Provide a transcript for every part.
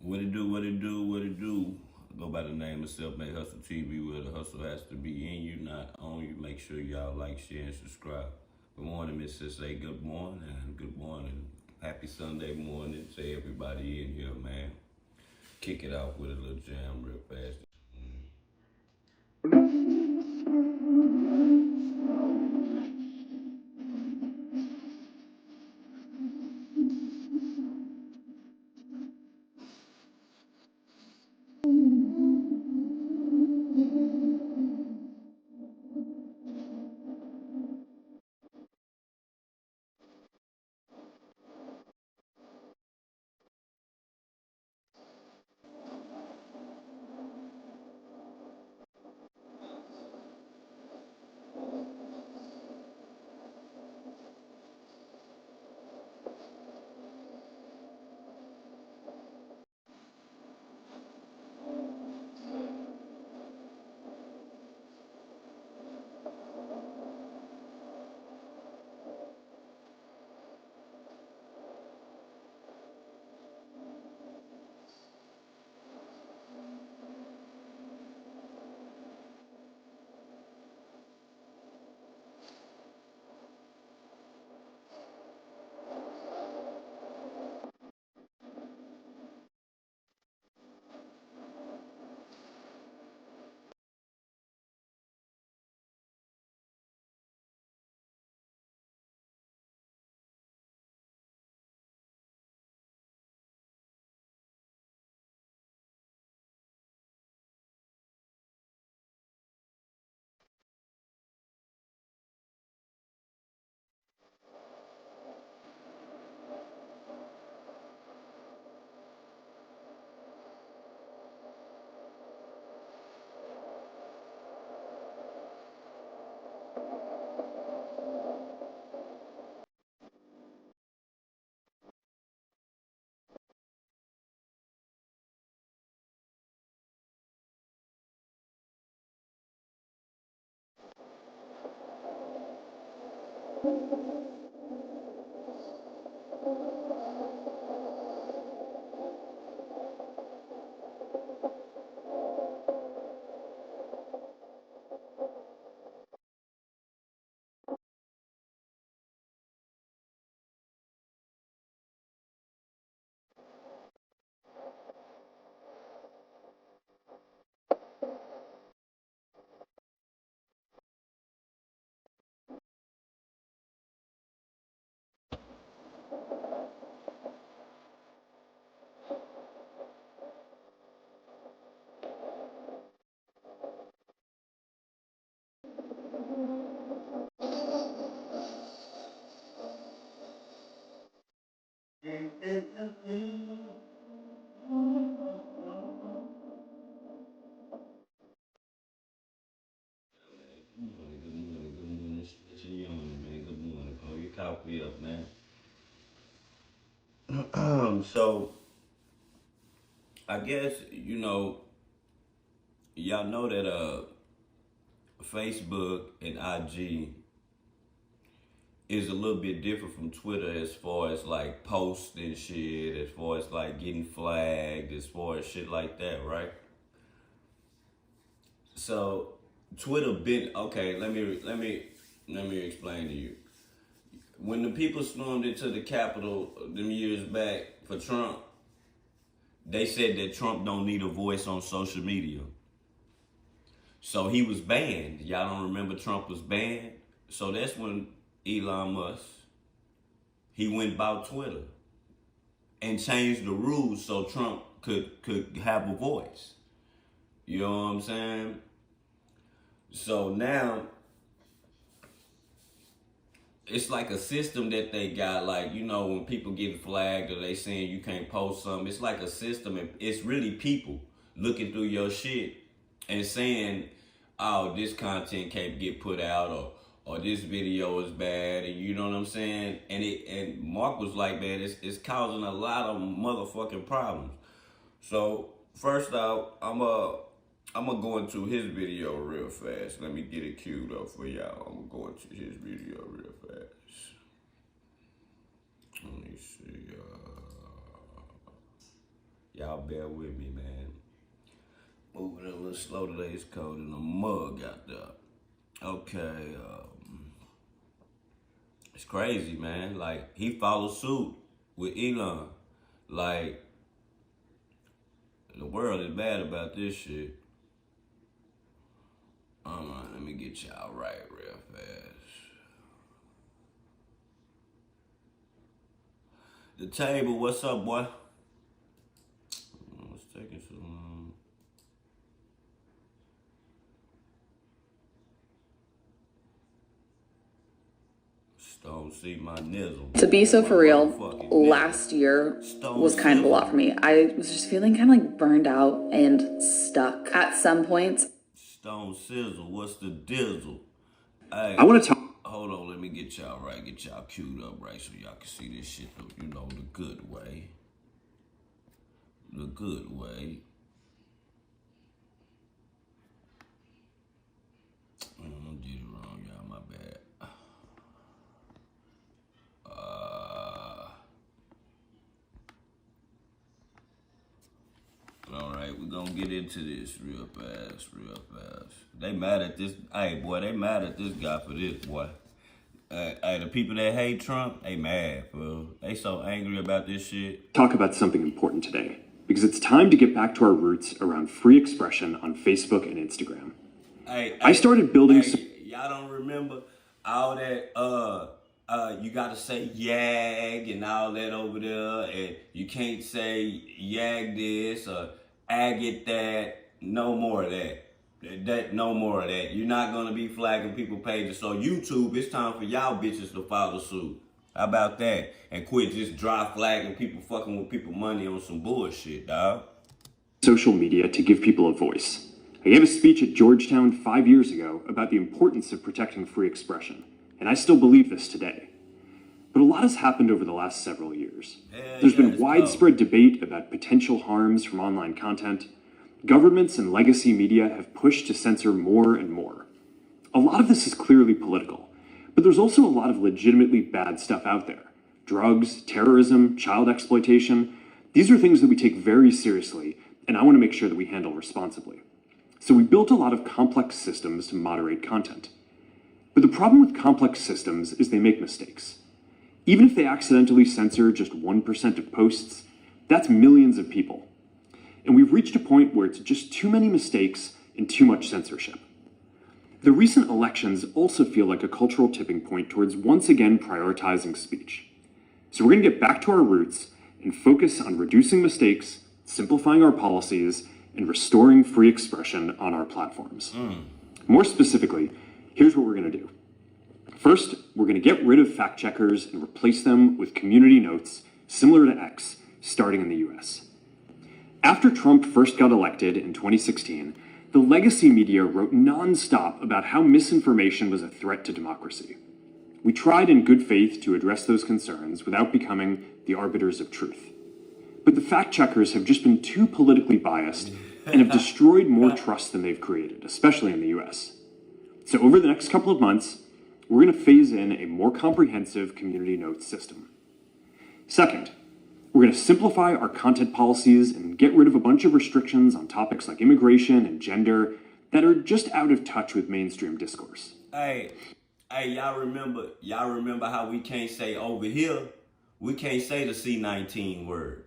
What it do, what it do, what it do. I go by the name of Self-Made Hustle TV, where the hustle has to be in you, not on you. Make sure y'all like, share, and subscribe. Good morning, Miss Sis. Say good morning and good morning. Happy Sunday morning to everybody in here, man. Kick it off with a little jam real fast. Good morning. Shit, you yawning, man. Good morning. Oh, you caught me up, man. So, I guess, y'all know that Facebook and IG is a little bit different from Twitter as far as like posting shit, as far as like getting flagged, as far as shit like that, right? So Twitter been okay. Let me explain to you. When the people stormed into the Capitol them years back for Trump, they said that Trump don't need a voice on social media. So he was banned. Y'all don't remember Trump was banned? So that's when Elon Musk, he went about Twitter and changed the rules so Trump could have a voice. You know what I'm saying? So now it's like a system that they got, like, when people get flagged or they saying you can't post something, it's like a system, and it's really people looking through your shit and saying, oh, this content can't get put out, or this video is bad, and you know what I'm saying? And Mark was like, man, it's causing a lot of motherfucking problems. So first off, I'm gonna go into his video real fast. Let me get it queued up for y'all. I'm gonna go into his video real fast. Let me see. Y'all bear with me, man. Moving a little slow today. It's cold in the mug out there. Okay, it's crazy, man. Like, he followed suit with Elon. Like, the world is bad about this shit. Hold on, let me get y'all right real fast. The table, what's up, boy? It's taking so long. Stone see my nizzle. To be so for real, last year was kind of a lot for me. I was just feeling kind of like burned out and stuck at some points. Stone sizzle, what's the dizzle? Hey, I want to talk. Hold on, let me get y'all right, get y'all queued up right so y'all can see this shit, you know, the good way. The good way. I did it wrong, y'all, my bad. All right, we're gonna get into this real fast. They mad at this, hey boy, they mad at this guy for this, boy. Hey, the people that hate Trump, they mad, bro. They so angry about this shit. Talk about something important today, because it's time to get back to our roots around free expression on Facebook and Instagram. I started building y'all don't remember all that, you gotta say yag and all that over there, and you can't say yag this or agate that. No more of that. No more of that. You're not gonna be flagging people pages. So YouTube, it's time for y'all bitches to follow suit. How about that? And quit just dry flagging people fucking with people money on some bullshit, dog. Social media to give people a voice. I gave a speech at Georgetown 5 years ago about the importance of protecting free expression, and I still believe this today. But a lot has happened over the last several years. There's been widespread debate about potential harms from online content. Governments and legacy media have pushed to censor more and more. A lot of this is clearly political, but there's also a lot of legitimately bad stuff out there. Drugs, terrorism, child exploitation. These are things that we take very seriously, and I want to make sure that we handle responsibly. So we built a lot of complex systems to moderate content. But the problem with complex systems is they make mistakes. Even if they accidentally censor just 1% of posts, that's millions of people. And we've reached a point where it's just too many mistakes and too much censorship. The recent elections also feel like a cultural tipping point towards once again prioritizing speech. So we're going to get back to our roots and focus on reducing mistakes, simplifying our policies, and restoring free expression on our platforms. More specifically, here's what we're going to do. First, we're going to get rid of fact checkers and replace them with community notes similar to X, starting in the US. After Trump first got elected in 2016, the legacy media wrote nonstop about how misinformation was a threat to democracy. We tried in good faith to address those concerns without becoming the arbiters of truth. But the fact checkers have just been too politically biased and have destroyed more trust than they've created, especially in the US. So over the next couple of months, we're going to phase in a more comprehensive community notes system. Second, we're going to simplify our content policies and get rid of a bunch of restrictions on topics like immigration and gender that are just out of touch with mainstream discourse. Hey, y'all remember how we can't say over here, we can't say the C19 word.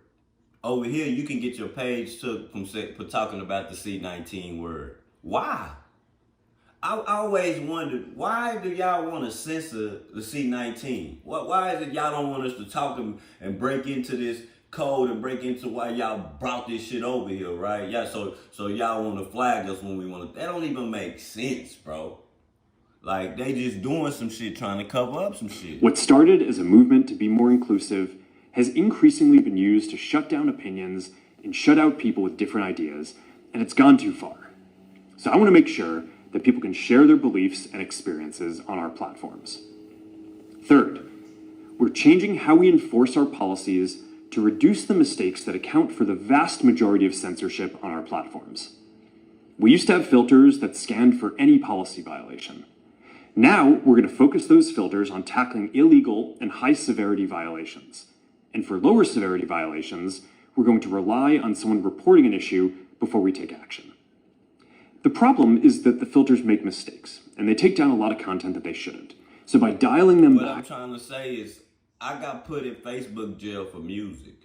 Over here, you can get your page took from talking about the C19 word. Why? I always wondered, why do y'all want to censor the C19? Why is it y'all don't want us to talk and break into this code and break into why y'all brought this shit over here, right? Yeah, so y'all want to flag us when we want to. That don't even make sense, bro. Like, they just doing some shit, trying to cover up some shit. What started as a movement to be more inclusive has increasingly been used to shut down opinions and shut out people with different ideas, and it's gone too far. So I want to make sure that people can share their beliefs and experiences on our platforms. Third, we're changing how we enforce our policies to reduce the mistakes that account for the vast majority of censorship on our platforms. We used to have filters that scanned for any policy violation. Now, we're going to focus those filters on tackling illegal and high-severity violations. And for lower severity violations, we're we're going to rely on someone reporting an issue before we take action. The problem is that the filters make mistakes, and they take down a lot of content that they shouldn't. So by dialing them What back... I'm trying to say is, I got put in Facebook jail for music.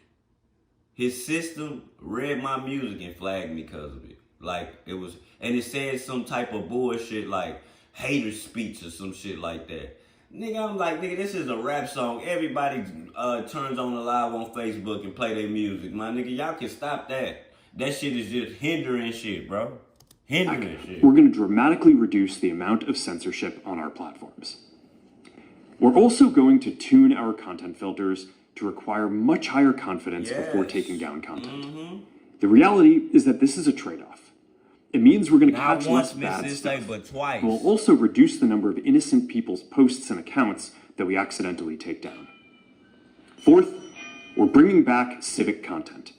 His system read my music and flagged me because of it. Like, it was, and it said some type of bullshit like hater speech or some shit like that. Nigga, I'm like, nigga, this is a rap song. Everybody turns on the live on Facebook and play their music. My nigga, y'all can stop that. That shit is just hindering shit, bro. Hindering shit. We're going to dramatically reduce the amount of censorship on our platforms. We're also going to tune our content filters to require much higher confidence before taking down content. The reality is that this is a trade-off. It means we're going to catch less bad stuff, but twice. We'll also reduce the number of innocent people's posts and accounts that we accidentally take down. Fourth, we're bringing back civic content.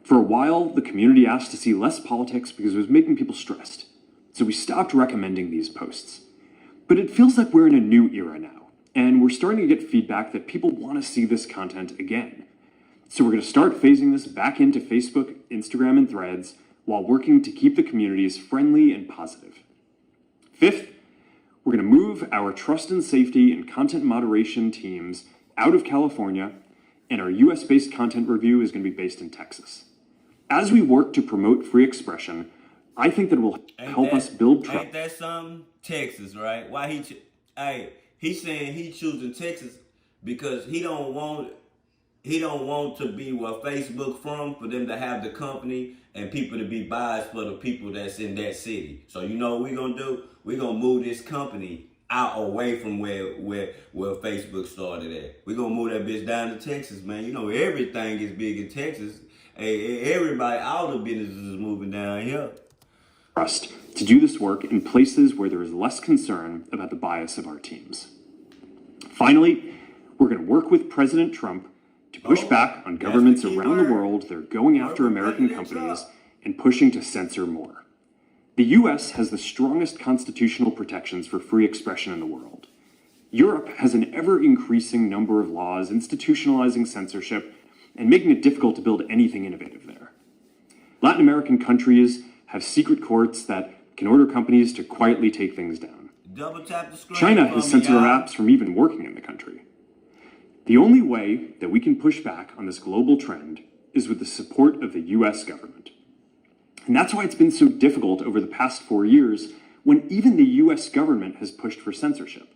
For a while, the community asked to see less politics because it was making people stressed. So we stopped recommending these posts. But it feels like we're in a new era now. And we're starting to get feedback that people want to see this content again. So we're going to start phasing this back into Facebook, Instagram, and Threads while working to keep the communities friendly and positive. Fifth, we're going to move our trust and safety and content moderation teams out of California, and our US-based content review is going to be based in Texas. As we work to promote free expression, I think that it will help us build trust. Ain't that something? Texas, right? Why he's saying he's choosing Texas because he don't want to be where Facebook from, for them to have the company and people to be biased for the people that's in that city. So you know what we're gonna do? We're gonna move this company out away from where Facebook started at. We're gonna move that bitch down to Texas, man. You know everything is big in Texas. Hey, everybody, all the businesses is moving down here. Trust to do this work in places where there is less concern about the bias of our teams. Finally, we're going to work with President Trump to push back on governments around the world that are going after American companies and pushing to censor more. The US has the strongest constitutional protections for free expression in the world. Europe has an ever-increasing number of laws institutionalizing censorship and making it difficult to build anything innovative there. Latin American countries have secret courts that can order companies to quietly take things down. Double tap the screen. China has censored our apps from even working in the country. The only way that we can push back on this global trend is with the support of the US government. And that's why it's been so difficult over the past 4 years when even the US government has pushed for censorship.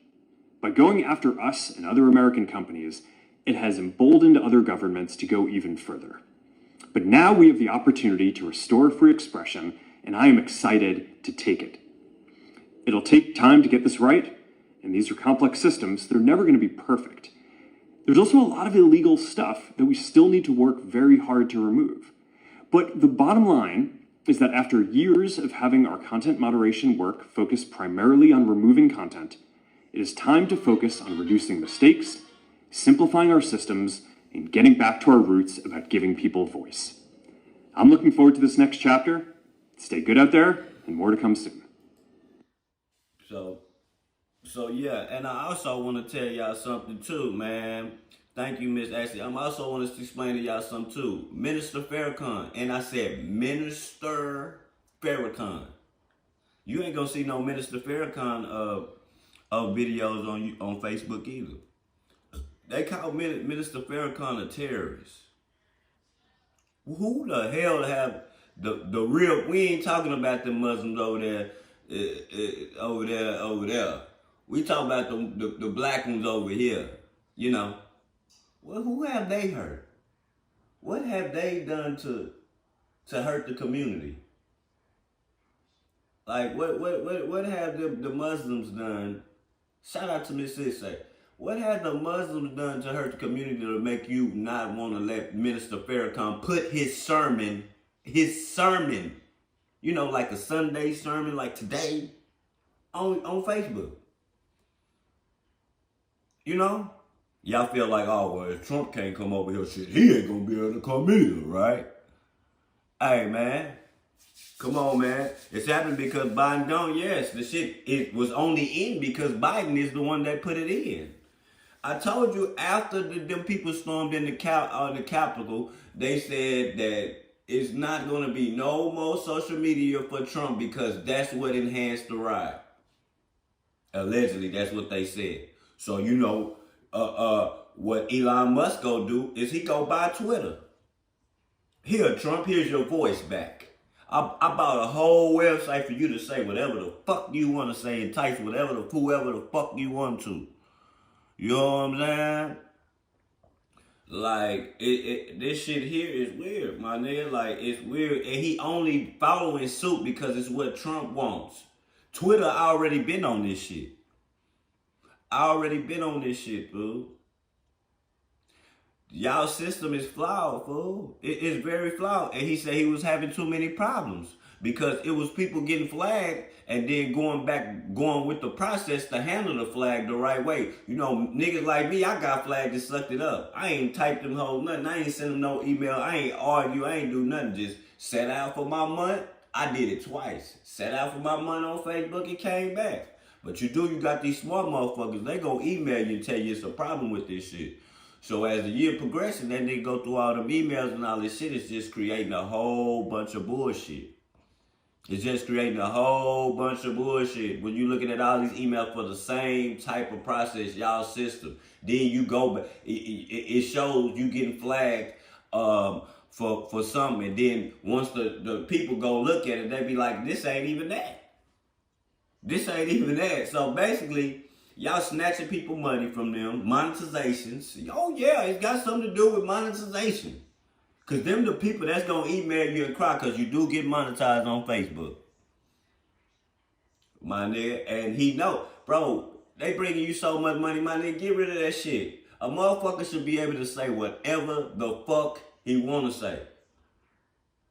By going after us and other American companies, it has emboldened other governments to go even further. But now we have the opportunity to restore free expression, and I am excited to take it. It'll take time to get this right, and these are complex systems. They're never going to be perfect. There's also a lot of illegal stuff that we still need to work very hard to remove. But the bottom line is that after years of having our content moderation work focus primarily on removing content, it is time to focus on reducing mistakes, simplifying our systems, and getting back to our roots about giving people voice. I'm looking forward to this next chapter. Stay good out there, and more to come soon. So yeah, and I also want to tell y'all something too, man. Thank you, Miss Ashley. I'm also want to explain to y'all something too. Minister Farrakhan, and I said Minister Farrakhan. You ain't gonna see no Minister Farrakhan videos on Facebook either. They call Minister Farrakhan a terrorist. Who the hell have the real? We ain't talking about the Muslims over there, over there. We talking about the black ones over here. You know, well, who have they hurt? What have they done to hurt the community? Like what have the Muslims done? Shout out to Miss Sissay. What have the Muslims done to hurt the community to make you not want to let Minister Farrakhan put his sermon, you know, like a Sunday sermon like today, on Facebook? You know? Y'all feel like, oh, well, if Trump can't come over here, shit, he ain't gonna be able to come either, right? Hey, man. Come on, man. It's happening because Biden don't. Yes, the shit, it was only in because Biden is the one that put it in. I told you after them people stormed in the Capitol, they said that it's not going to be no more social media for Trump because that's what enhanced the ride. Allegedly, that's what they said. So you know, what Elon Musk go do is he go buy Twitter. Here, Trump, here's your voice back. I bought a whole website for you to say whatever the fuck you want to say and type whoever the fuck you want to. You know what I'm saying? Like, this shit here is weird, my nigga. Like, it's weird. And he only following suit because it's what Trump wants. Twitter already been on this shit. Fool. Y'all system is flawed, fool. It's very flawed. And he said he was having too many problems because it was people getting flagged and then going with the process to handle the flag the right way. You know, niggas like me, I got flagged and sucked it up. I ain't typed them hoes nothing. I ain't sent them no email. I ain't argue. I ain't do nothing. Just sat out for my month. I did it twice. Sat out for my month on Facebook and came back. But you got these smart motherfuckers. They gonna email you and tell you it's a problem with this shit. So as the year progresses, then they go through all them emails and all this shit. It's just creating a whole bunch of bullshit. It's just creating a whole bunch of bullshit. When you're looking at all these emails for the same type of process, y'all system, then you go back. It shows you getting flagged for something. And then once the people go look at it, they be like, this ain't even that. This ain't even that. So basically, y'all snatching people money from them, monetizations. Oh yeah, it's got something to do with monetization. Cause them the people that's gonna email you and cry cause you do get monetized on Facebook. My nigga, and he know, bro, they bringing you so much money, my nigga, get rid of that shit. A motherfucker should be able to say whatever the fuck he wanna say.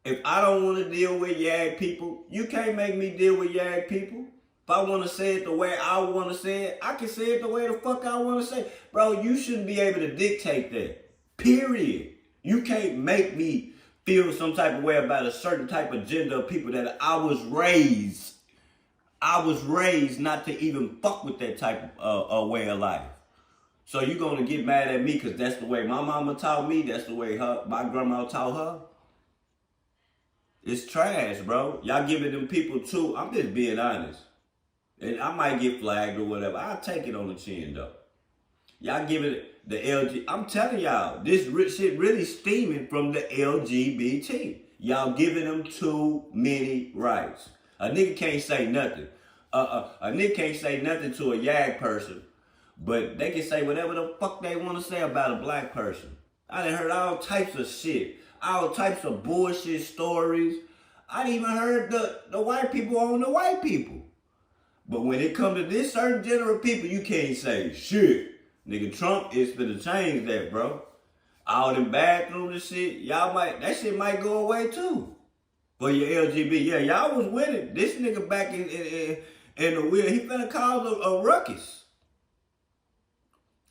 If I don't wanna deal with YAG people, you can't make me deal with YAG people. If I want to say it the way I want to say it, I can say it the way the fuck I want to say it. Bro, you shouldn't be able to dictate that. Period. You can't make me feel some type of way about a certain type of gender of people that I was raised not to even fuck with that type of way of life. So you going to get mad at me because that's the way my mama taught me. That's the way my grandma taught her. It's trash, bro. Y'all giving them people too. I'm just being honest. And I might get flagged or whatever. I'll take it on the chin, though. Y'all giving it the LG. I'm telling y'all, this shit really steaming from the LGBT. Y'all giving them too many rights. A nigga can't say nothing. A nigga can't say nothing to a YAG person, but they can say whatever the fuck they want to say about a black person. I done heard all types of shit. All types of bullshit stories. I done even heard the white people on the white people. But when it comes to this certain general of people, you can't say shit. Nigga, Trump is finna change that, bro. All them bathrooms and shit, that shit might go away too. For your LGBT. Yeah, y'all was with it. This nigga back in the wheel, he finna cause a ruckus.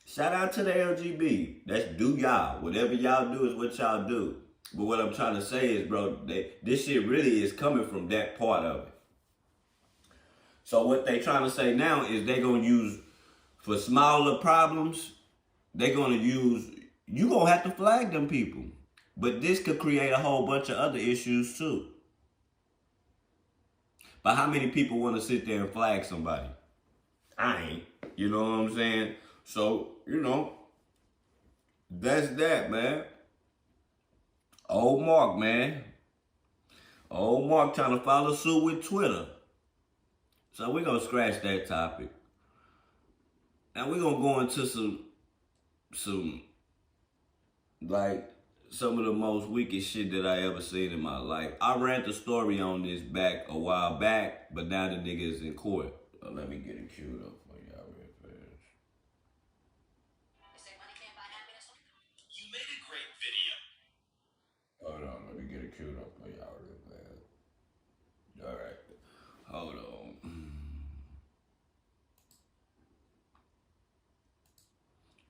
Shout out to the LGBT. That's do y'all. Whatever y'all do is what y'all do. But what I'm trying to say is, bro, this shit really is coming from that part of it. So what they trying to say now is they going to use, for smaller problems, they going to use, you going to have to flag them people. But this could create a whole bunch of other issues too. But how many people want to sit there and flag somebody? I ain't. You know what I'm saying? So, you know, that's that, man. Old Mark, man. Old Mark trying to follow suit with Twitter. So we're going to scratch that topic. Now we're going to go into some of the most wicked shit that I ever seen in my life. I ran the story on this back a while back, but now the nigga is in court. Let me get it queued up for y'all real fast. You made a great video. Hold on, let me get it queued up for y'all real fast. All right, hold on.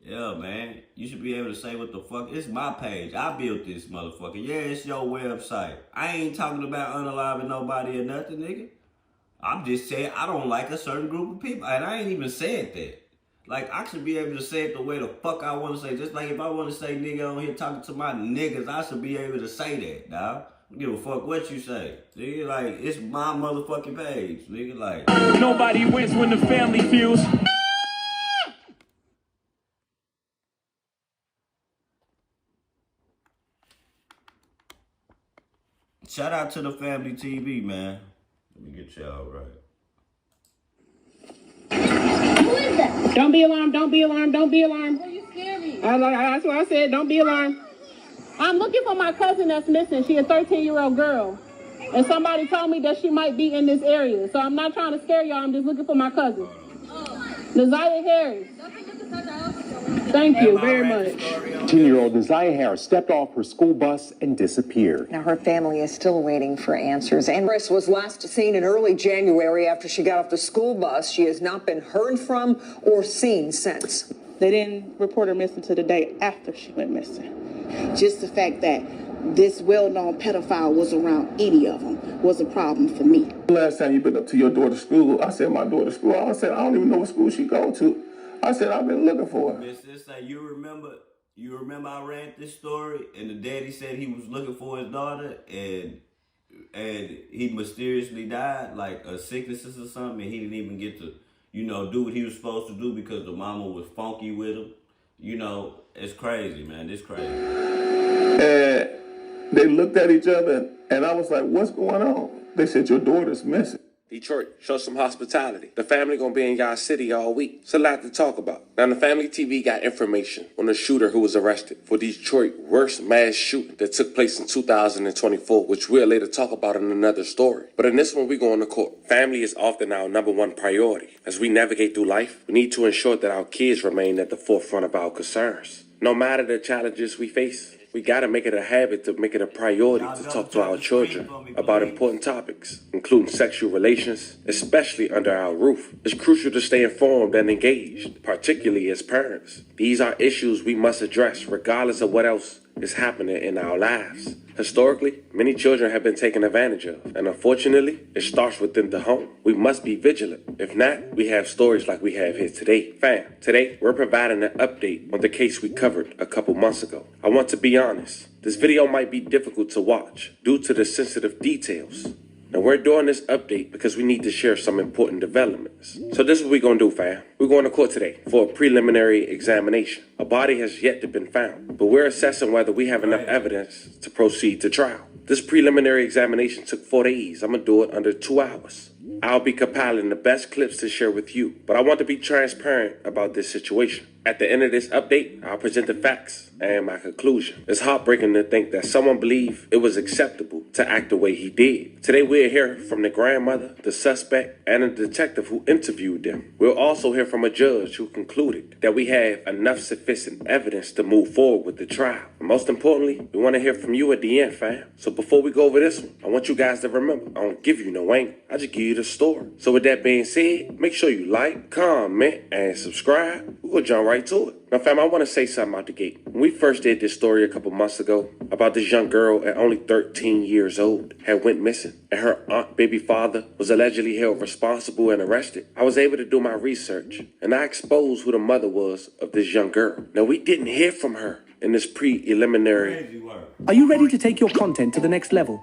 Yeah, man. You should be able to say what the fuck. It's my page. I built this motherfucker. Yeah, it's your website. I ain't talking about unaliving nobody or nothing, nigga. I'm just saying I don't like a certain group of people. And I ain't even said that. Like, I should be able to say it the way the fuck I want to say. Just like if I want to say nigga on here talking to my niggas, I should be able to say that, dog. I don't give a fuck what you say. Nigga, like, it's my motherfucking page. Nigga, like. Nobody wins when the family feels. Shout out to the family TV, man. Let me get y'all right. Who is that? Don't be alarmed, don't be alarmed, don't be alarmed. Are you scary? That's what I said, don't be alarmed. I'm looking for my cousin that's missing. She's a 13-year-old girl. And somebody told me that she might be in this area. So I'm not trying to scare y'all, I'm just looking for my cousin. Naziah Harris. Thank you very much. 10-year-old Naziah Harris stepped off her school bus and disappeared. Now, her family is still waiting for answers. And Harris was last seen in early January after she got off the school bus. She has not been heard from or seen since. They didn't report her missing to the day after she went missing. Just the fact that this well-known pedophile was around any of them was a problem for me. Last time you been up to your daughter's school, I said my daughter's school. I said I don't even know what school she go to. I said I've been looking for her. Miss this, you remember I ran this story and the daddy said he was looking for his daughter and he mysteriously died, like a sicknesses or something, and he didn't even get to, do what he was supposed to do because the mama was funky with him. It's crazy, man. It's crazy. And they looked at each other and I was like, what's going on? They said your daughter's missing. Detroit, show some hospitality. The family gonna be in y'all city all week. It's a lot to talk about. Now, the family TV got information on the shooter who was arrested for Detroit's worst mass shooting that took place in 2024, which we'll later talk about in another story. But in this one, we go on to court. Family is often our number one priority. As we navigate through life, we need to ensure that our kids remain at the forefront of our concerns. No matter the challenges we face, we gotta make it a habit to make it a priority to talk to our children about important topics, including sexual relations, especially under our roof. It's crucial to stay informed and engaged, particularly as parents. These are issues we must address regardless of what else is happening in our lives. Historically, many children have been taken advantage of, and unfortunately, it starts within the home. We must be vigilant. If not, we have stories like we have here today. Fam, today, we're providing an update on the case we covered a couple months ago. I want to be honest, this video might be difficult to watch due to the sensitive details. And we're doing this update because we need to share some important developments. So this is what we're going to do, fam. We're going to court today for a preliminary examination. A body has yet to been found, but we're assessing whether we have enough evidence to proceed to trial. This preliminary examination took 4 days. I'm going to do it under 2 hours. I'll be compiling the best clips to share with you, but I want to be transparent about this situation. At the end of this update, I'll present the facts and my conclusion. It's heartbreaking to think that someone believed it was acceptable to act the way he did. Today we'll hear from the grandmother, the suspect, and a detective who interviewed them. We'll also hear from a judge who concluded that we have enough sufficient evidence to move forward with the trial. And most importantly, we want to hear from you at the end, fam. So before we go over this one, I want you guys to remember, I don't give you no angle. I just give you the story. So with that being said, make sure you like, comment, and subscribe. We're going to jump right to it. Now, fam, I want to say something out the gate. When we first did this story a couple months ago about this young girl at only 13 years old had went missing, and her aunt, baby father, was allegedly held responsible and arrested, I was able to do my research, and I exposed who the mother was of this young girl. Now, we didn't hear from her in this preliminary. Are you ready to take your content to the next level?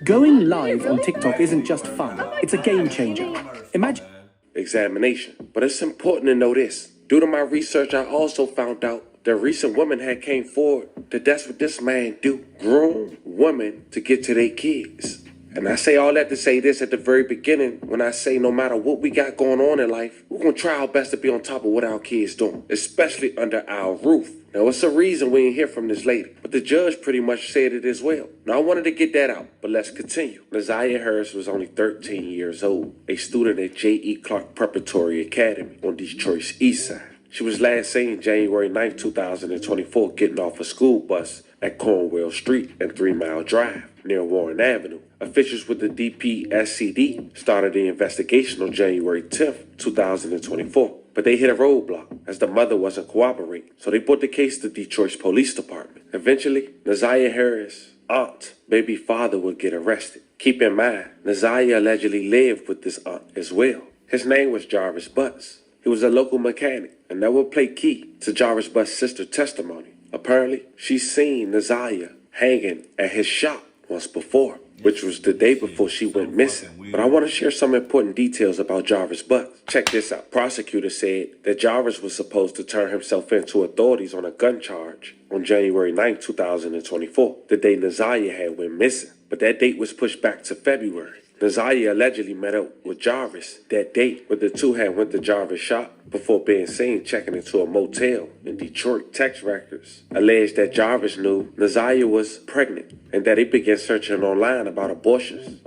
Going live on TikTok isn't just fun, it's a game changer. Imagine Examination. But it's important to know this. Due to my research, I also found out that recent women had came forward that that's what this man do. Groom women to get to their kids. And I say all that to say this at the very beginning when I say no matter what we got going on in life, we're going to try our best to be on top of what our kids doing, especially under our roof. Now, it's a reason we ain't hear from this lady, but the judge pretty much said it as well. Now, I wanted to get that out, but let's continue. Naziah Harris was only 13 years old, a student at J.E. Clark Preparatory Academy on Detroit's east side. She was last seen January 9, 2024, getting off a school bus at Cornwell Street and 3 Mile Drive near Warren Avenue. Officials with the DPSCD started the investigation on January 10th, 2024. But they hit a roadblock as the mother wasn't cooperating. So they brought the case to Detroit's police department. Eventually, Naziah Harris' aunt, baby father, would get arrested. Keep in mind, Naziah allegedly lived with this aunt as well. His name was Jarvis Butts. He was a local mechanic, and that would play key to Jarvis Butt's sister's testimony. Apparently, she's seen Naziah hanging at his shop once before, which was the day before she went missing. But I want to share some important details about Jarvis Butt. Check this out. Prosecutors said that Jarvis was supposed to turn himself in to authorities on a gun charge on January 9, 2024, the day Naziah had went missing. But that date was pushed back to February. Naziah allegedly met up with Jarvis that date, where the two had went to Jarvis' shop before being seen checking into a motel in Detroit. Text records alleged that Jarvis knew Naziah was pregnant and that he began searching online about abortion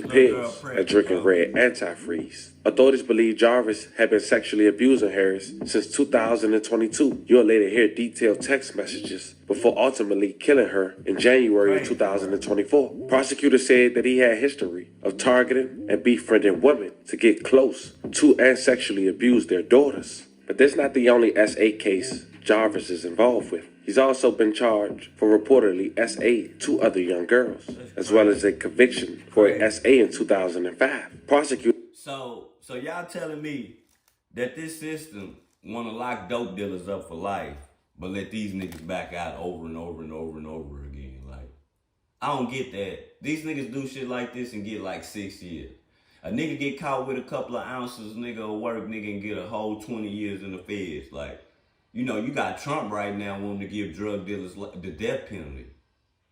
pills, and drinking red antifreeze. Authorities believe Jarvis had been sexually abusing Harris since 2022. You'll later hear detailed text messages before ultimately killing her in January of 2024. Prosecutors said that he had a history of targeting and befriending women to get close to and sexually abuse their daughters. But that's not the only SA case Jarvis is involved with. He's also been charged for reportedly SA two other young girls, as well as a conviction for SA in 2005. Prosecutors. So y'all telling me that this system want to lock dope dealers up for life, but let these niggas back out over and over and over and over again? Like, I don't get that. These niggas do shit like this and get like 6 years. A nigga get caught with a couple of ounces, nigga, of work, nigga, and get a whole 20 years in the feds. Like, you know, you got Trump right now wanting to give drug dealers the death penalty.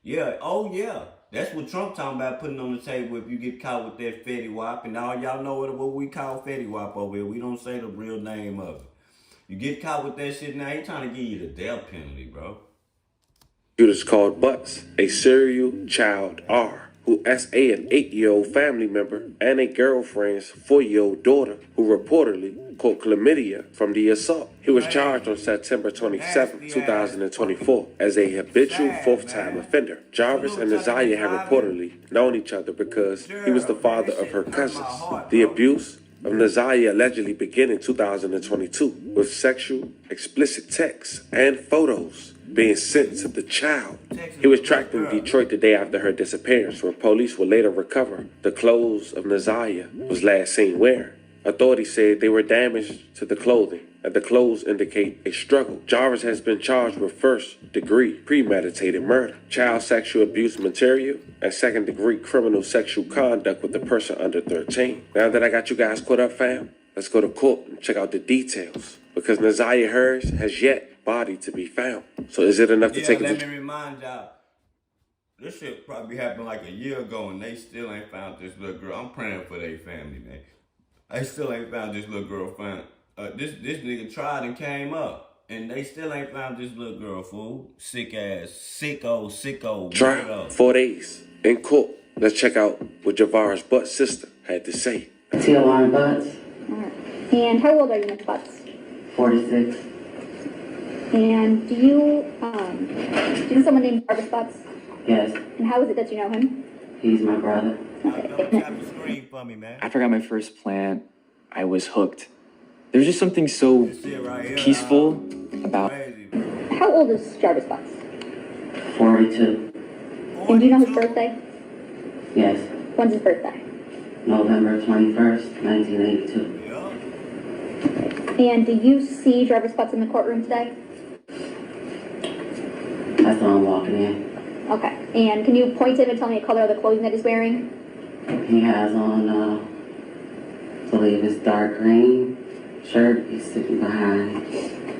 Yeah, oh yeah. That's what Trump talking about, putting on the table if you get caught with that Fetty Wap. And all y'all know what we call Fetty Wap over here. We don't say the real name of it. You get caught with that shit now, he trying to give you the death penalty, bro. Prosecutors called Butts a serial child R, who SA an 8-year-old family member and a girlfriend's 4-year-old daughter who reportedly caught chlamydia from the assault. He was charged on September 27, 2024 as a habitual fourth-time offender. Jarvis and Naziah had reportedly known each other because he was the father of her cousins. The abuse of Naziah allegedly began in 2022 with sexual, explicit texts and photos being sent to the child. He was tracked in Detroit the day after her disappearance, where police would later recover the clothes of Naziah was last seen wearing. Authorities said they were damaged to the clothing, and the clothes indicate a struggle. Jarvis has been charged with first-degree premeditated murder, child sexual abuse material, and second-degree criminal sexual conduct with a person under 13. Now that I got you guys caught up, fam, let's go to court and check out the details, because Naziah Harris has yet body to be found. So is it enough to take it? Let me remind y'all, this shit probably happened like a year ago, and they still ain't found this little girl. I'm praying for their family, man. They still ain't found this little girl. This nigga tried and came up, and they still ain't found this little girl, fool. Sick ass, sicko. Trial 4 days in court. Let's check out what Jarvis Butt's sister had to say. Elon Butts. And how old are you, Miss Butts? 46. And do you know someone named Jarvis Butts? Yes. And how is it that you know him? He's my brother. After I got my first plant, I was hooked. There's just something so peaceful about. How old is Jarvis Butts? 42. And do you know his birthday? Yes. When's his birthday? November 21st, 1982. And do you see Jarvis Butts in the courtroom today? I saw him walking in. Okay. And can you point to him and tell me the color of the clothing that he's wearing? He has on, I believe it's dark green shirt. He's sitting behind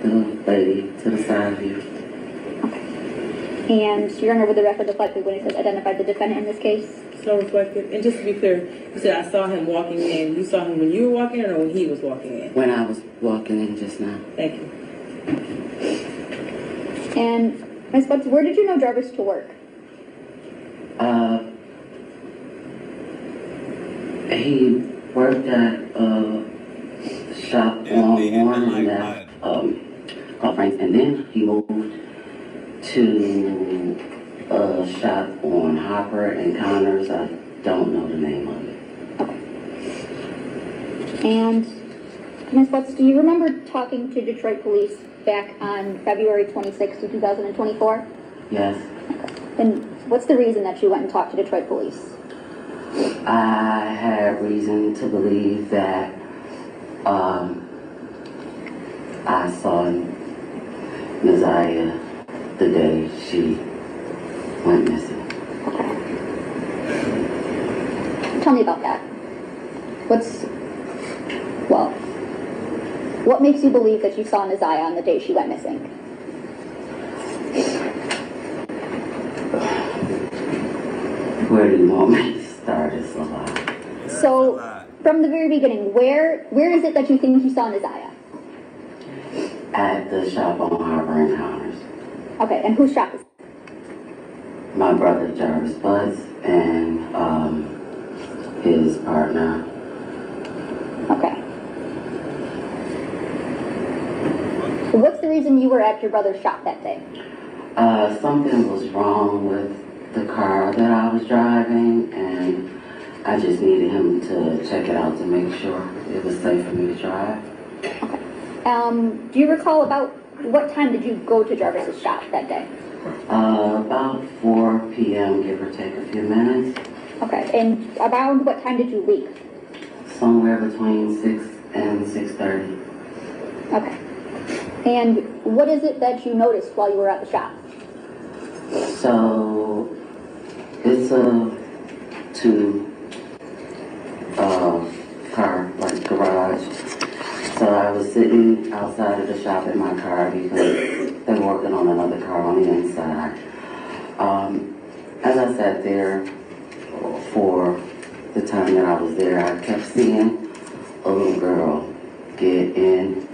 the lady to the side of you. Okay. And your Honor, would the record reflect when it says identified the defendant in this case? So reflective. And just to be clear, you said I saw him walking in. You saw him when you were walking in or when he was walking in? When I was walking in just now. Thank you. And Ms. Butts, where did you know Jarvis to work? He worked at a shop on Warren that called Frank's, and then he moved to a shop on Hopper and Connors. I don't know the name of it. Okay. And Ms. Butts, do you remember talking to Detroit police back on February 26, 2024? Yes. Okay. And what's the reason that you went and talked to Detroit police? I had reason to believe that I saw Messiah the day she went missing. Tell me about that. What makes you believe that you saw Messiah on the day she went missing? Where do you want me to start? It's a lot. So, from the very beginning, where is it that you think you saw Messiah? At the shop on Harbor Encounters. Okay, and whose shop is it? My brother Jarvis Buzz and his partner. Okay. What's the reason you were at your brother's shop that day? Something was wrong with the car that I was driving, and I just needed him to check it out to make sure it was safe for me to drive. Okay. Do you recall about what time did you go to Jarvis's shop that day? About 4 p.m., give or take a few minutes. Okay, and around what time did you leave? Somewhere between 6 and 6:30. Okay. And what is it that you noticed while you were at the shop? So, it's a car, like garage. So I was sitting outside of the shop in my car because they were working on another car on the inside. As I sat there for the time that I was there, I kept seeing a little girl get in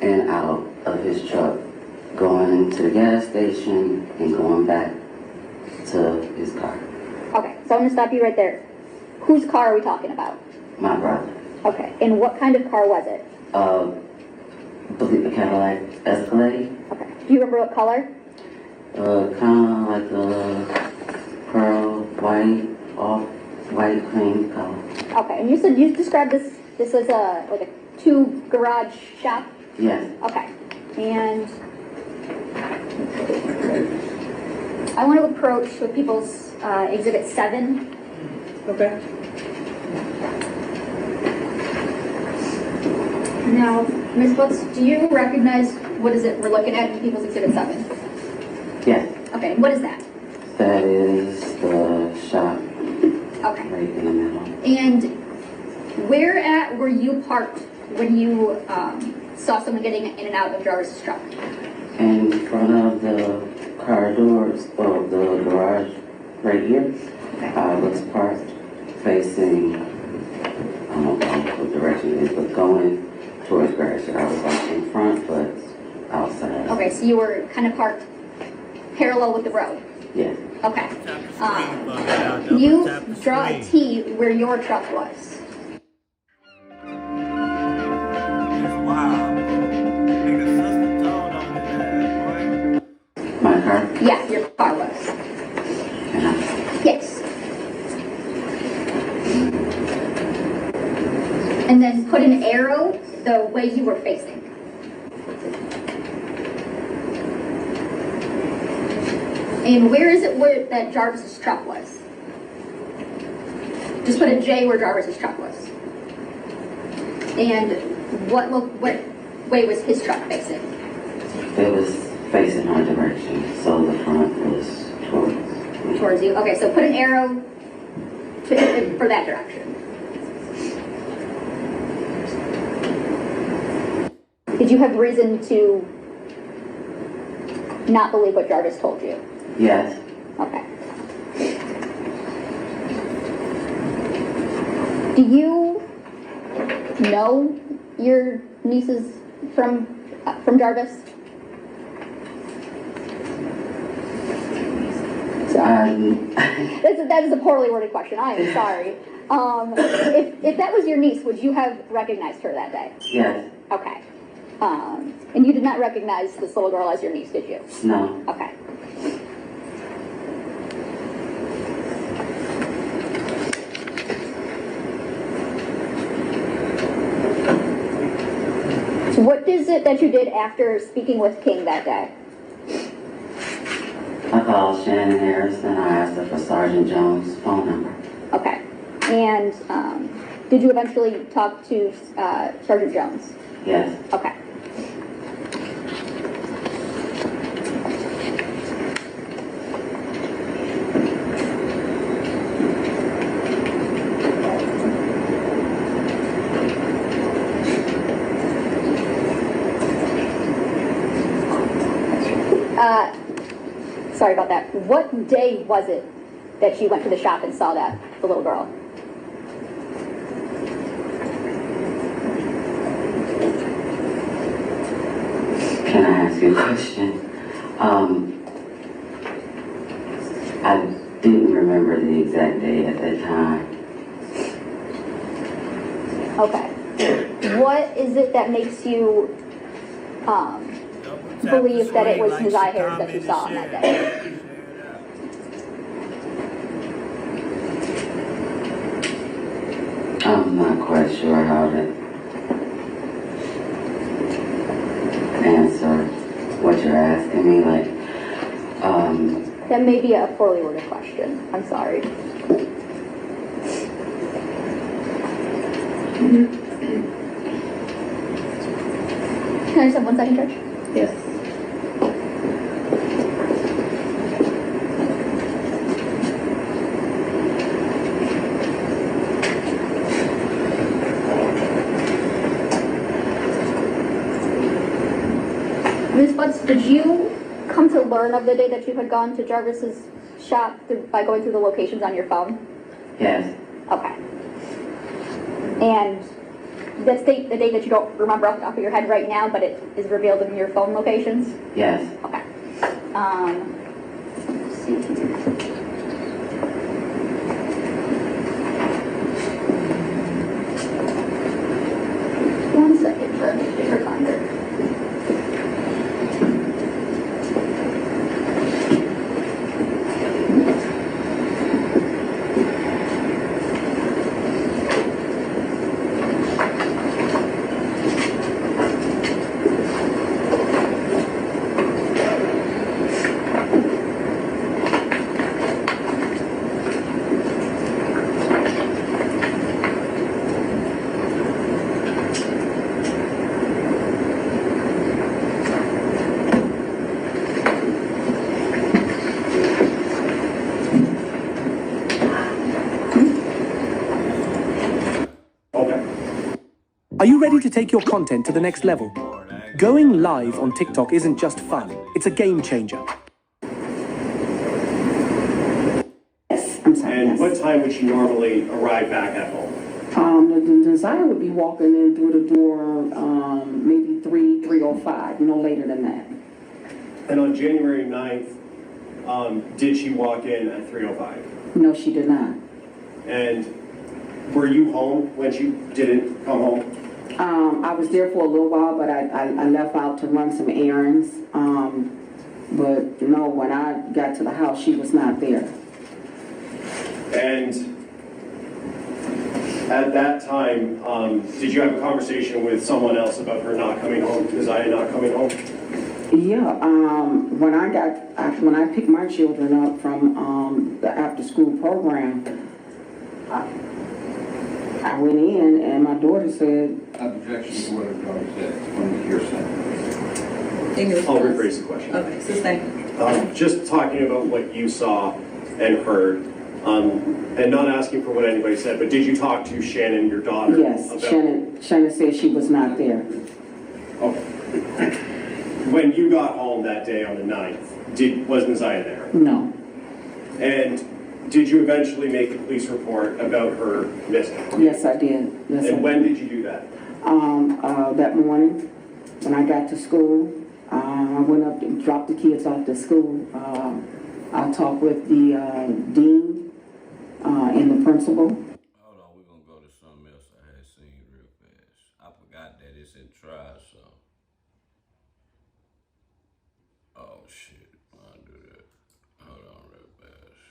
and out of his truck, going to the gas station and going back to his car. Okay, so I'm going to stop you right there. Whose car are we talking about? My brother. Okay, and what kind of car was it? I believe the Cadillac Escalade. Okay. Do you remember what color? Kind of like a pearl white, off-white cream color. Okay, and you said you described this as like a two garage shop? Yes. Okay, and I want to approach with people's Exhibit 7. Okay. Now, Ms. Books, do you recognize what is it we're looking at in People's Exhibit 7? Yes. Okay, and what is that? That is the shop. Okay. Right in the middle. And where at were you parked when you saw someone getting in and out of Jarvis's truck? In front of the car doors of the garage right here. Okay. I was parked facing, I don't know what direction it is, but going towards Gratiot. I was like in front, but outside. Okay, so you were kind of parked parallel with the road? Yes. Okay. Can you draw a T where your truck was? My car? Yeah, your car was. Yes. And then put an arrow the way you were facing. And where is it where that Jarvis's truck was? Just put a J where Jarvis's truck was. And what way was his truck facing? It was facing our direction, so the front was towards you. Okay, so put an arrow for that direction. Did you have reason to not believe what Jarvis told you? Yes. Okay. Do you know your nieces from Jarvis? That is a poorly worded question. I am sorry. If that was your niece, would you have recognized her that day? Yes. Okay. And you did not recognize this little girl as your niece, did you? No. Okay. So what is it that you did after speaking with King that day? I called Shannon Harris and I asked her for Sergeant Jones' phone number. Okay. And did you eventually talk to Sergeant Jones? Yes. Okay. Sorry about that. What day was it that she went to the shop and saw the little girl? Can I ask you a question? I didn't remember the exact day at that time. Okay. What is it that makes you believe that it was Keziah Harris that you saw on that day? I'm not quite sure how to answer what you're asking me. That may be a poorly worded question. I'm sorry. Can I just have 1 second, Judge? Yes. Ms. Butts, did you come to learn of the day that you had gone to Jarvis's shop by going through the locations on your phone? Yes. Okay. And that's the date that you don't remember off the top of your head right now, but it is revealed in your phone locations? Yes. Okay. Let's see. One second, let me get her finder. Are you ready to take your content to the next level? Going live on TikTok isn't just fun, it's a game changer. Yes, I'm sorry. And what time would she normally arrive back at home? The desire would be walking in through the door maybe 3:05, no later than that. And on January 9th, did she walk in at 3:05? No, she did not. And were you home when she didn't come home? I was there for a little while, but I left out to run some errands. But no, when I got to the house, she was not there. And at that time, did you have a conversation with someone else about her not coming home, Keziah not coming home? Yeah, when I picked my children up from the after-school program, I went in and my daughter said, Objection to what her daughter said on the hearsay. I'll rephrase the question. Okay, so thank you. Just talking about what you saw and heard, and not asking for what anybody said, but did you talk to Shannon, your daughter? yes, Shannon said she was not there. Okay. When you got home that day on the 9th, was Keziah there? No. And did you eventually make a police report about her missing? Yes, I did. Yes, and when did you do that? That morning, when I got to school, I went up and dropped the kids off to school. I talked with the dean and the principal. Hold on, we're going to go to something else I had seen real fast. I forgot that it's in trial, so. Oh, shit. I'll do that. Hold on real fast.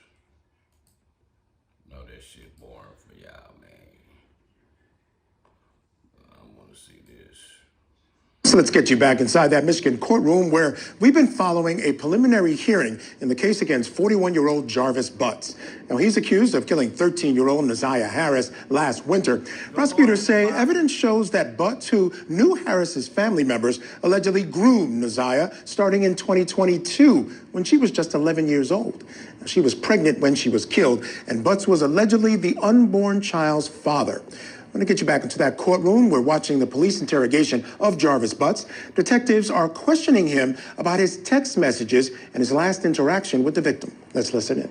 No, that shit boring for y'all, man. I want to see this. So let's get you back inside that Michigan courtroom where we've been following a preliminary hearing in the case against 41-year-old Jarvis Butts. Now, he's accused of killing 13-year-old Keziah Harris last winter. Prosecutors say evidence shows that Butts, who knew Harris's family members, allegedly groomed Keziah starting in 2022 when she was just 11 years old. Now, she was pregnant when she was killed, and Butts was allegedly the unborn child's father. want to get you back into that courtroom. We're watching the police interrogation of Jarvis Butts. Detectives are questioning him about his text messages and his last interaction with the victim. Let's listen in.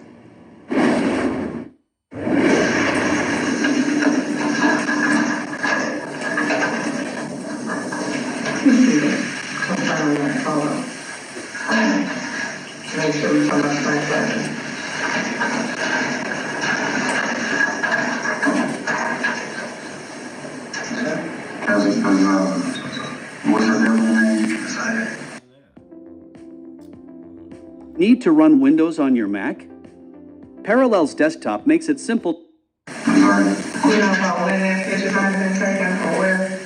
Make sure we come up like that. Need to run Windows on your Mac? Parallels Desktop makes it simple. You know about when that picture might have been taken or where?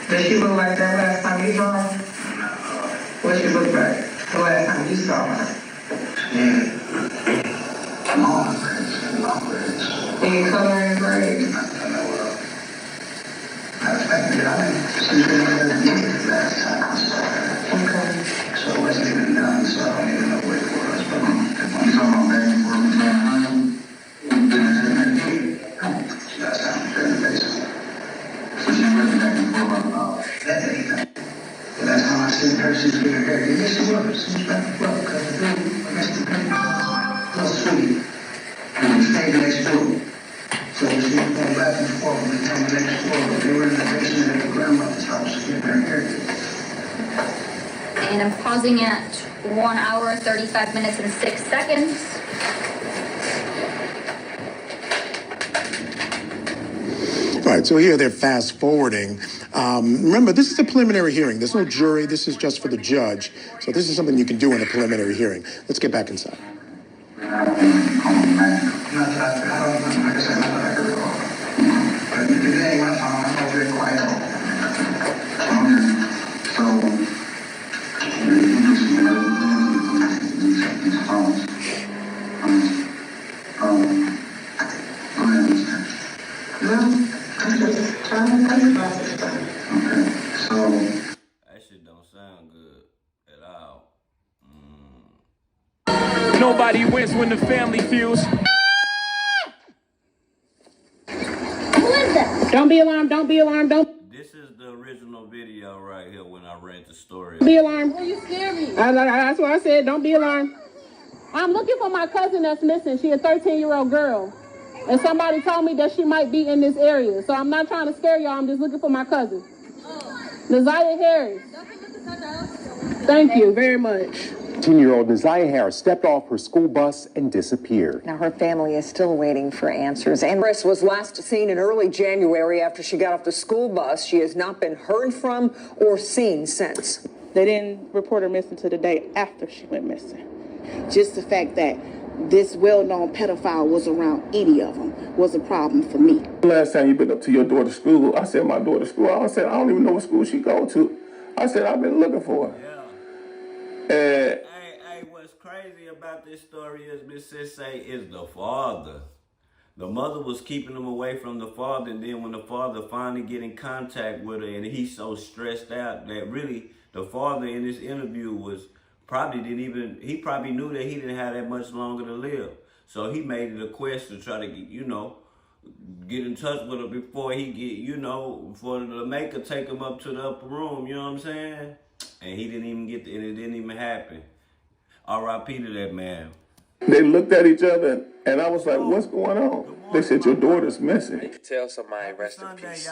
Did she look like that last time you saw her? What she look like the last time you saw her? Any color and grade? Okay. So it wasn't even done, so I don't even know what it was. But you talking about back and forth with last time we been in the basement. So she went back and forth about that anything. The last time I seen her, she was getting her. Yes, she was. She was back and forth because the dude, I guess the guy, was sweet. And we stayed next door. So she was going back and forth with the time next door. But they were in the basement at her grandmother's house getting her haircut. And I'm pausing at 1 hour, 35 minutes, and 6 seconds. All right, so here they're fast forwarding. Remember, this is a preliminary hearing. There's no jury. This is just for the judge. So this is something you can do in a preliminary hearing. Let's get back inside. That shit don't sound good at all. Nobody wins when the family feels. Who is that? Don't be alarmed, don't be alarmed, don't This is the original video right here when I read the story. be alarmed. Will you scare me? That's what I said, don't be alarmed. I'm looking for my cousin that's missing. She's a 13-year-old girl. And somebody told me that she might be in this area. So I'm not trying to scare y'all, I'm just looking for my cousin. Naziah Harris. Thank you very much. 10-year-old Naziah Harris stepped off her school bus and disappeared. Now, her family is still waiting for answers. And Chris was last seen in early January after she got off the school bus. She has not been heard from or seen since. They didn't report her missing to the day after she went missing. Just the fact that this well-known pedophile was around any of them was a problem for me. Last time you been up to your daughter's school, I said my daughter's school. I said I don't even know what school she go to. I said I've been looking for her. Hey, what's crazy about this story is Miss Sensei is the father. The mother was keeping him away from the father, and then when the father finally get in contact with her, and he's so stressed out that really the father in this interview was probably knew that he didn't have that much longer to live. So he made it a quest to try to get in touch with her before he for the maker take him up to the upper room, you know what I'm saying? And he didn't even and it didn't even happen. R.I.P. to that man. They looked at each other, and I was like, what's going on? They said, your daughter's missing. You could tell somebody rest in peace.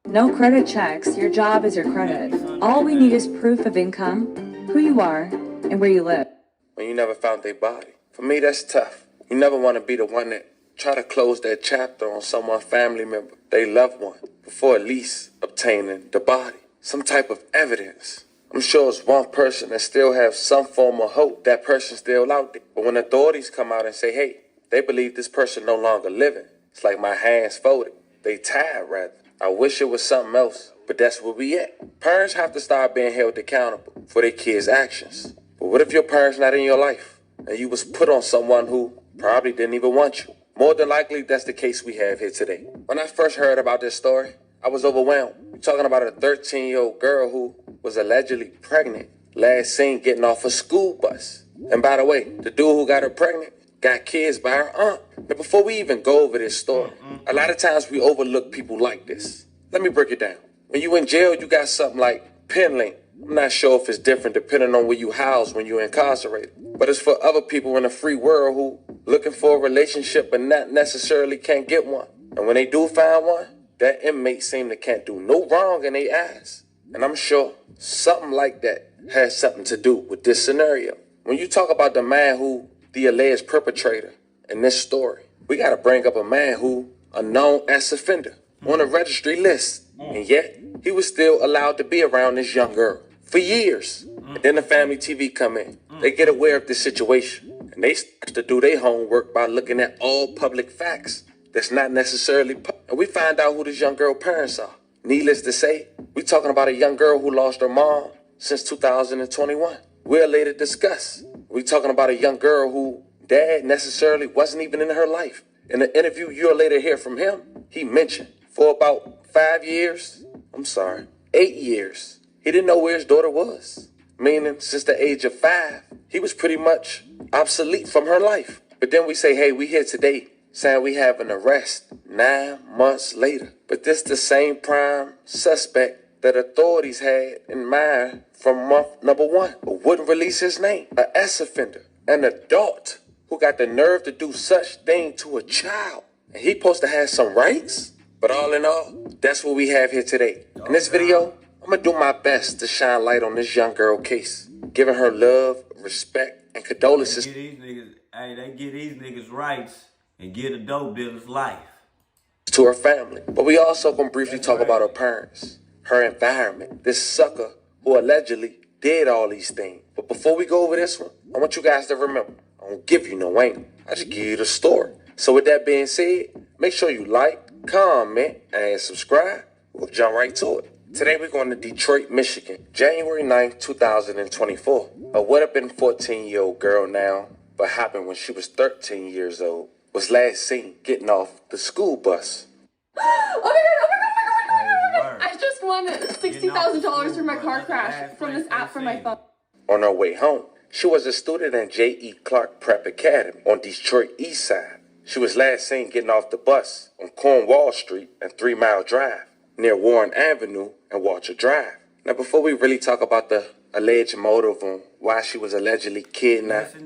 No credit checks. Your job is your credit. All we need is proof of income, who you are, and where you live. When you never found their body. For me, that's tough. You never want to be the one that try to close that chapter on someone's family member, they loved one, before at least obtaining the body. Some type of evidence. I'm sure it's one person that still have some form of hope that person's still out there. But when authorities come out and say, hey, they believe this person no longer living, it's like my hands folded. They tired, rather. I wish it was something else, but that's where we at. Parents have to start being held accountable for their kids' actions. But what if your parents not in your life and you was put on someone who probably didn't even want you? More than likely, that's the case we have here today. When I first heard about this story, I was overwhelmed. We're talking about a 13-year-old girl who was allegedly pregnant, last seen getting off a school bus. And by the way, the dude who got her pregnant got kids by her aunt. Now, before we even go over this story, a lot of times we overlook people like this. Let me break it down. When you in jail, you got something like pen link. I'm not sure if it's different depending on where you house when you're incarcerated. But it's for other people in the free world who looking for a relationship but not necessarily can't get one. And when they do find one, that inmate seem to can't do no wrong in their eyes. And I'm sure something like that has something to do with this scenario. When you talk about the man who the alleged perpetrator in this story, we got to bring up a man who a known ex offender on a registry list. And yet, he was still allowed to be around this young girl for years. And then the family TV come in. They get aware of this situation. And they start to do their homework by looking at all public facts that's not necessarily and we find out who this young girl parents are. Needless to say, we talking about a young girl who lost her mom since 2021. We'll later discuss. We talking about a young girl who dad necessarily wasn't even in her life. In an interview you'll later hear from him, he mentioned for about 8 years, he didn't know where his daughter was. Meaning, since the age of 5, he was pretty much obsolete from her life. But then we say, hey, we here today saying we have an arrest 9 months later. But this the same prime suspect that authorities had in mind from month number 1, but wouldn't release his name. An ex-offender, an adult who got the nerve to do such thing to a child. And he supposed to have some rights? But all in all, that's what we have here today. In this video, I'm going to do my best to shine light on this young girl case, giving her love, respect, and condolences. They give these niggas rights and give the dope dealers life. To her family. But we also going to briefly talk about her parents, her environment, this sucker who allegedly did all these things. But before we go over this one, I want you guys to remember, I don't give you no angle. I just give you the story. So with that being said, make sure you like, comment, and subscribe. We'll jump right to it. Today we're going to Detroit, Michigan, January 9th, 2024. A would have been 14-year-old girl now, but happened when she was 13 years old, was last seen getting off the school bus. Oh my god. I just won $60,000 from my car crash from this app from my phone. On her way home, she was a student at J.E. Clark Prep Academy on Detroit East Side. She was last seen getting off the bus on Cornwall Street and 3 Mile Drive, near Warren Avenue and Walter Drive. Now, before we really talk about the alleged motive on why she was allegedly kidnapped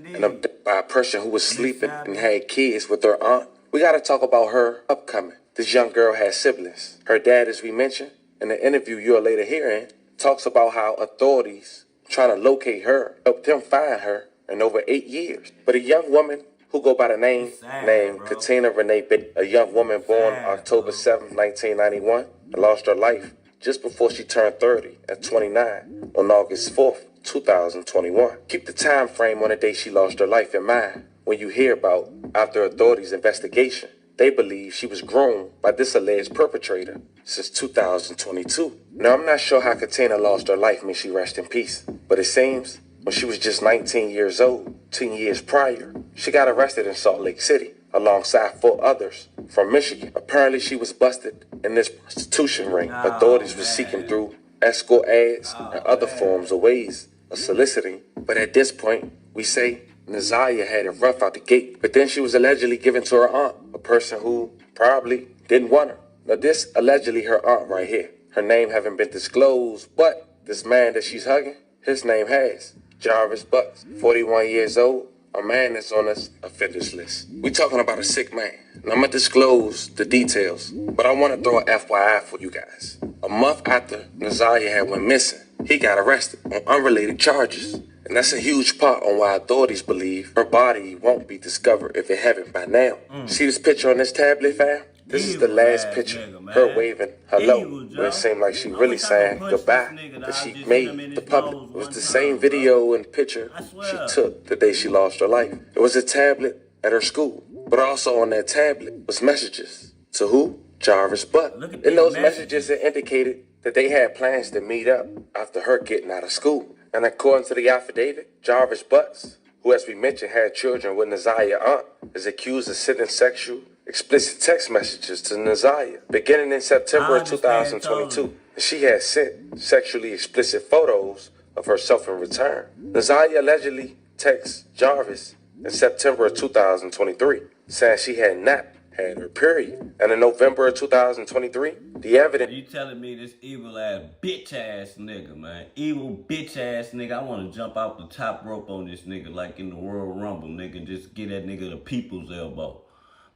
by a person who was sleeping and had kids with her aunt, we got to talk about her upcoming. This young girl has siblings. Her dad, as we mentioned, in the interview you'll later hear in, talks about how authorities trying to locate her, helped them find her in over 8 years. But a young woman who go by the name named Katina Renee Bit, a young woman born October 7, 1991, and lost her life just before she turned 30 at 29 on August 4th, 2021. Keep the time frame on the day she lost her life in mind when you hear about, after authorities' investigation, they believe she was groomed by this alleged perpetrator since 2022. Now, I'm not sure how Katina lost her life, may she rest in peace, but it seems when she was just 19 years old, 10 years prior, she got arrested in Salt Lake City alongside 4 others from Michigan. Apparently, she was busted in this prostitution ring. Authorities were seeking through escort ads and other forms or ways of soliciting. But at this point, we say Nazaria had it rough out the gate. But then she was allegedly given to her aunt, a person who probably didn't want her. Now, this allegedly her aunt right here. Her name haven't been disclosed, but this man that she's hugging, his name has Jarvis Butts, 41 years old, a man that's on this offenders list. We talking about a sick man. And I'm going to disclose the details, but I want to throw an FYI for you guys. A month after Nazaria had went missing, he got arrested on unrelated charges. And that's a huge part on why authorities believe her body won't be discovered if it haven't by now. See this picture on this tablet, fam? This is the last picture, her waving hello, where it seemed like she really saying goodbye, that she made the public. It was the same video and picture she took the day she lost her life. It was a tablet at her school, but also on that tablet was messages. To who? Jarvis Butt. In those messages, it indicated that they had plans to meet up after her getting out of school. And according to the affidavit, Jarvis Butts, who as we mentioned had children with Nazaria aunt, is accused of sending sexual explicit text messages to Nazaria beginning in September of 2022. And she had sent sexually explicit photos of herself in return. Nazaria allegedly texts Jarvis in September of 2023, saying she had not had her period. And in November of 2023, the evidence... You telling me this evil ass bitch ass nigga, man. Evil bitch ass nigga. I want to jump off the top rope on this nigga like in the Royal Rumble, nigga. Just get that nigga the people's elbow.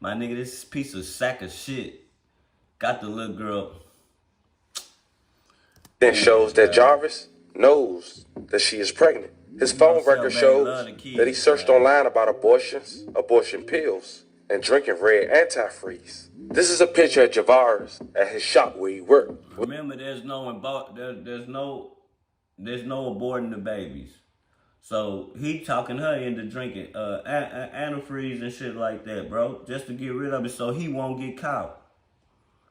My nigga, this piece of sack of shit got the little girl. Then shows that Jarvis knows that she is pregnant. His phone record shows that he searched online about abortions, abortion pills, and drinking red antifreeze. This is a picture of Javaris at his shop where he worked. Remember, there's no aborting the babies. So he talking her into drinking antifreeze and shit like that, bro, just to get rid of it so he won't get caught.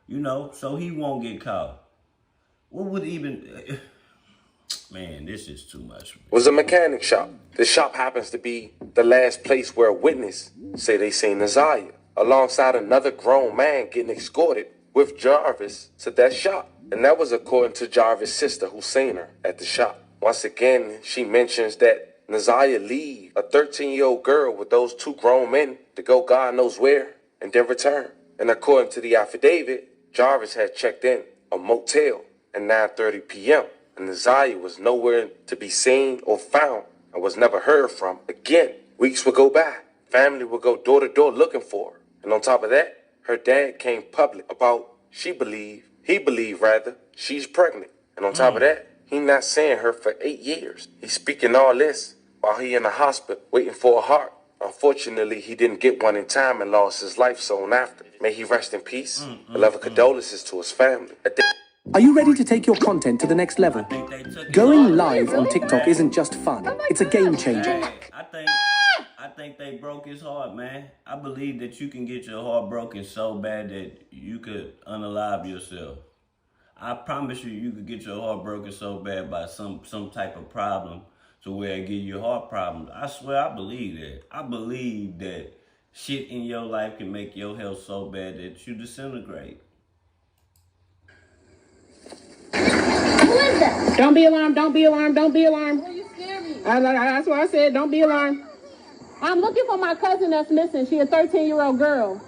You know, so he won't get caught. What would even... Man, this is too much. Was a mechanic shop. The shop happens to be the last place where a witness say they seen Naziah alongside another grown man getting escorted with Jarvis to that shop. And that was according to Jarvis' sister who seen her at the shop. Once again, she mentions that Naziah leave a 13-year-old girl with those two grown men to go God knows where and then return. And according to the affidavit, Jarvis had checked in a motel at 9:30 p.m. and Naziah was nowhere to be seen or found and was never heard from again. Weeks would go by. Family would go door to door looking for her. And on top of that, her dad came public about he believed she's pregnant. And on top of that, he not seeing her for 8 years. He's speaking all this while he in the hospital waiting for a heart. Unfortunately, he didn't get one in time and lost his life soon after. May he rest in peace. Beloved condolences to his family. Are you ready to take your content to the next level? Going live on TikTok isn't just fun, it's a game changer. I think they broke his heart, man. I believe that you can get your heart broken so bad that you could unalive yourself. I promise you, you could get your heart broken so bad by some type of problem to where it give you heart problems. I swear, I believe that. I believe that shit in your life can make your health so bad that you disintegrate. Who is that? Don't be alarmed, don't be alarmed, don't be alarmed. You scared me. That's what I said, don't be alarmed. I'm looking for my cousin that's missing. She a 13-year-old girl.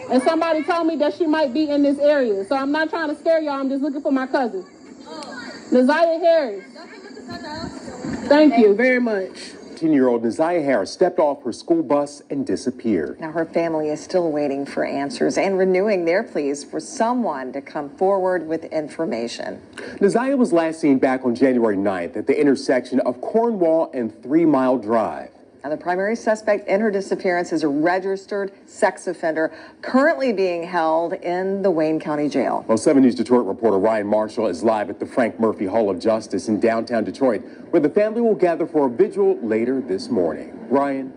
And somebody told me that she might be in this area. So I'm not trying to scare y'all, I'm just looking for my cousin. Naziah Harris. Thank you very much. 13-year-old Naziah Harris stepped off her school bus and disappeared. Now, her family is still waiting for answers and renewing their pleas for someone to come forward with information. Naziah was last seen back on January 9th at the intersection of Cornwall and 3 Mile Drive. Now, the primary suspect in her disappearance is a registered sex offender currently being held in the Wayne County Jail. Well, 7 News Detroit reporter Ryan Marshall is live at the Frank Murphy Hall of Justice in downtown Detroit, where the family will gather for a vigil later this morning. Ryan?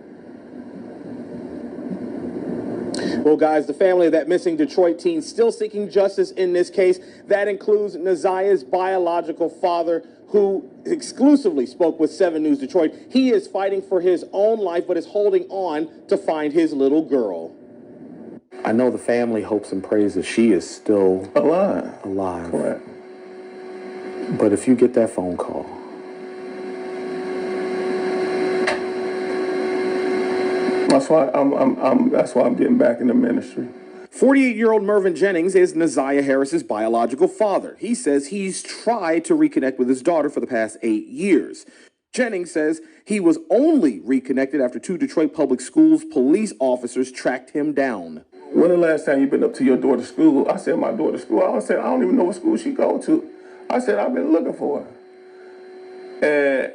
Well, guys, the family of that missing Detroit teen still seeking justice in this case. That includes Naziah's biological father, who exclusively spoke with 7 News Detroit. He is fighting for his own life, but is holding on to find his little girl. I know the family hopes and prays that she is still alive. Correct. But if you get that phone call, that's why I'm getting back in the ministry. 48-year-old Mervyn Jennings is Naziah Harris's biological father. He says he's tried to reconnect with his daughter for the past 8 years. Jennings says he was only reconnected after 2 Detroit Public Schools police officers tracked him down. When the last time you been up to your daughter's school? I said, my daughter's school. I said, I don't even know what school she go to. I said, I've been looking for her. And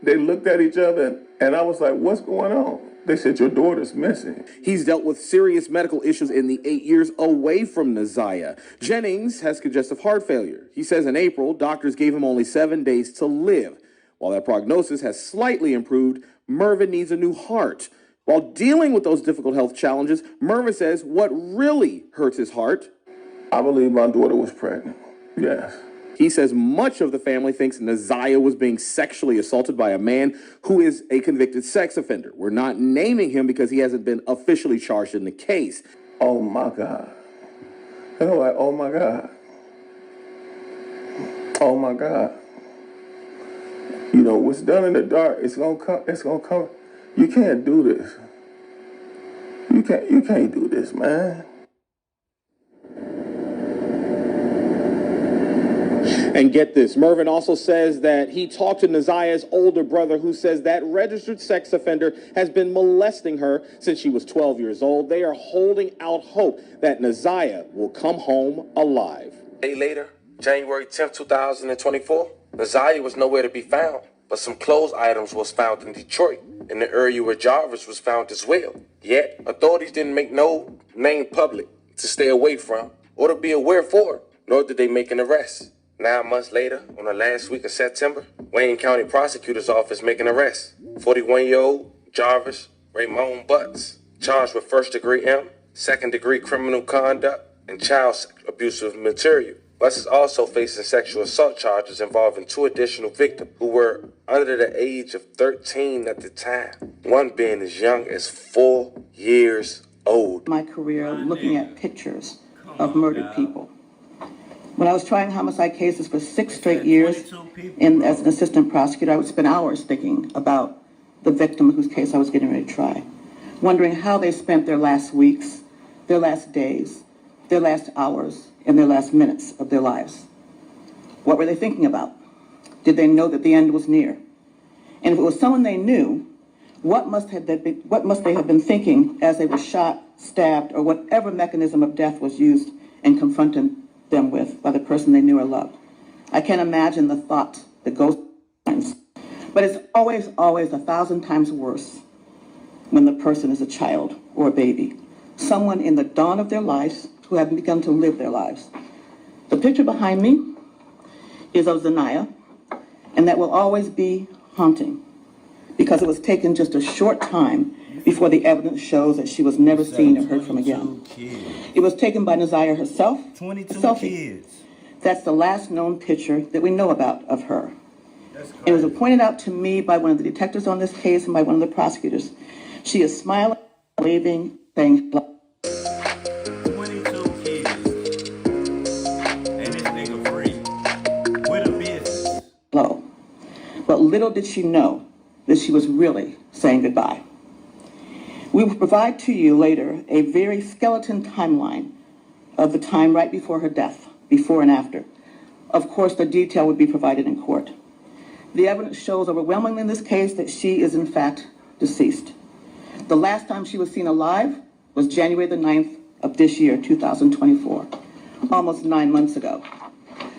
they looked at each other, and I was like, what's going on? They said, your daughter's missing. He's dealt with serious medical issues in the 8 years away from Naziah. Jennings has congestive heart failure. He says in April, doctors gave him only 7 days to live. While that prognosis has slightly improved, Mervyn needs a new heart. While dealing with those difficult health challenges, Mervyn says what really hurts his heart. I believe my daughter was pregnant. Yes. He says much of the family thinks Naziah was being sexually assaulted by a man who is a convicted sex offender. We're not naming him because he hasn't been officially charged in the case. Oh, my God. They're like, oh, my God. Oh, my God. You know, what's done in the dark, it's gonna come. You can't do this. You can't do this, man. And get this, Mervyn also says that he talked to Nazia's older brother, who says that registered sex offender has been molesting her since she was 12 years old. They are holding out hope that Nazia will come home alive. A day later, January 10th, 2024, Nazia was nowhere to be found, but some clothes items was found in Detroit, in the area where Jarvis was found as well. Yet, authorities didn't make no name public to stay away from or to be aware for, nor did they make an arrest. 9 months later, on the last week of September, Wayne County Prosecutor's Office make an arrest. 41-year-old Jarvis Raymond Butts, charged with first-degree M, second-degree criminal conduct, and child abuse of material. Butts is also facing sexual assault charges involving 2 additional victims who were under the age of 13 at the time, one being as young as 4 years old. My career looking at pictures of murdered people. When I was trying homicide cases for 6 straight years as an assistant prosecutor, I would spend hours thinking about the victim whose case I was getting ready to try, wondering how they spent their last weeks, their last days, their last hours, and their last minutes of their lives. What were they thinking about? Did they know that the end was near? And if it was someone they knew, what must they have been thinking as they were shot, stabbed, or whatever mechanism of death was used and confronted them with by the person they knew or loved? I can't imagine the thought that goes through their minds. But it's always 1,000 times worse when the person is a child or a baby, someone in the dawn of their lives who have begun to live their lives. The picture behind me is of Zania, and that will always be haunting because it was taken just a short time before the evidence shows that she was never seen or heard from again. It was taken by Nazia herself. 22 kids. That's the last known picture that we know about of her. It was pointed out to me by one of the detectives on this case and by one of the prosecutors. She is smiling, waving, saying, 22 kids. And this nigga free. With a business. Low. But little did she know that she was really saying goodbye. We will provide to you later a very skeleton timeline of the time right before her death, before and after. Of course, the detail would be provided in court. The evidence shows overwhelmingly in this case that she is in fact deceased. The last time she was seen alive was January the 9th of this year, 2024, almost 9 months ago.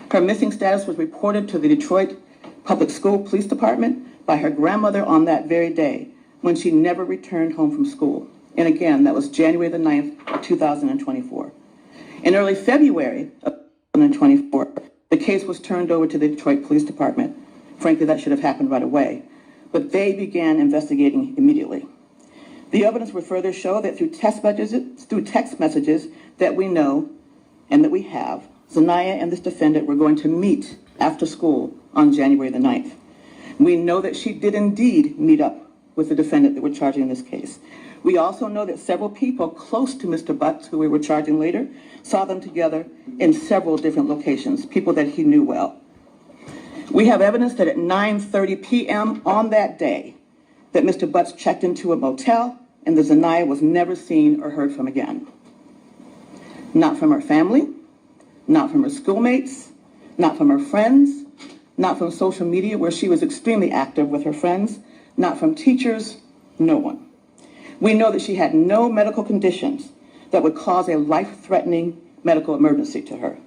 Her missing status was reported to the Detroit Public School Police Department by her grandmother on that very day, when she never returned home from school. And again, that was January the 9th of 2024. In early February of 2024, the case was turned over to the Detroit Police Department. Frankly, that should have happened right away. But they began investigating immediately. The evidence would further show that through text messages that we know and that we have, Zania and this defendant were going to meet after school on January the 9th. We know that she did indeed meet up with the defendant that we're charging in this case. We also know that several people close to Mr. Butts, who we were charging later, saw them together in several different locations, people that he knew well. We have evidence that at 9:30 p.m. on that day, that Mr. Butts checked into a motel and that Zania was never seen or heard from again. Not from her family, not from her schoolmates, not from her friends, not from social media where she was extremely active with her friends, not from teachers, no one. We know that she had no medical conditions that would cause a life-threatening medical emergency to her.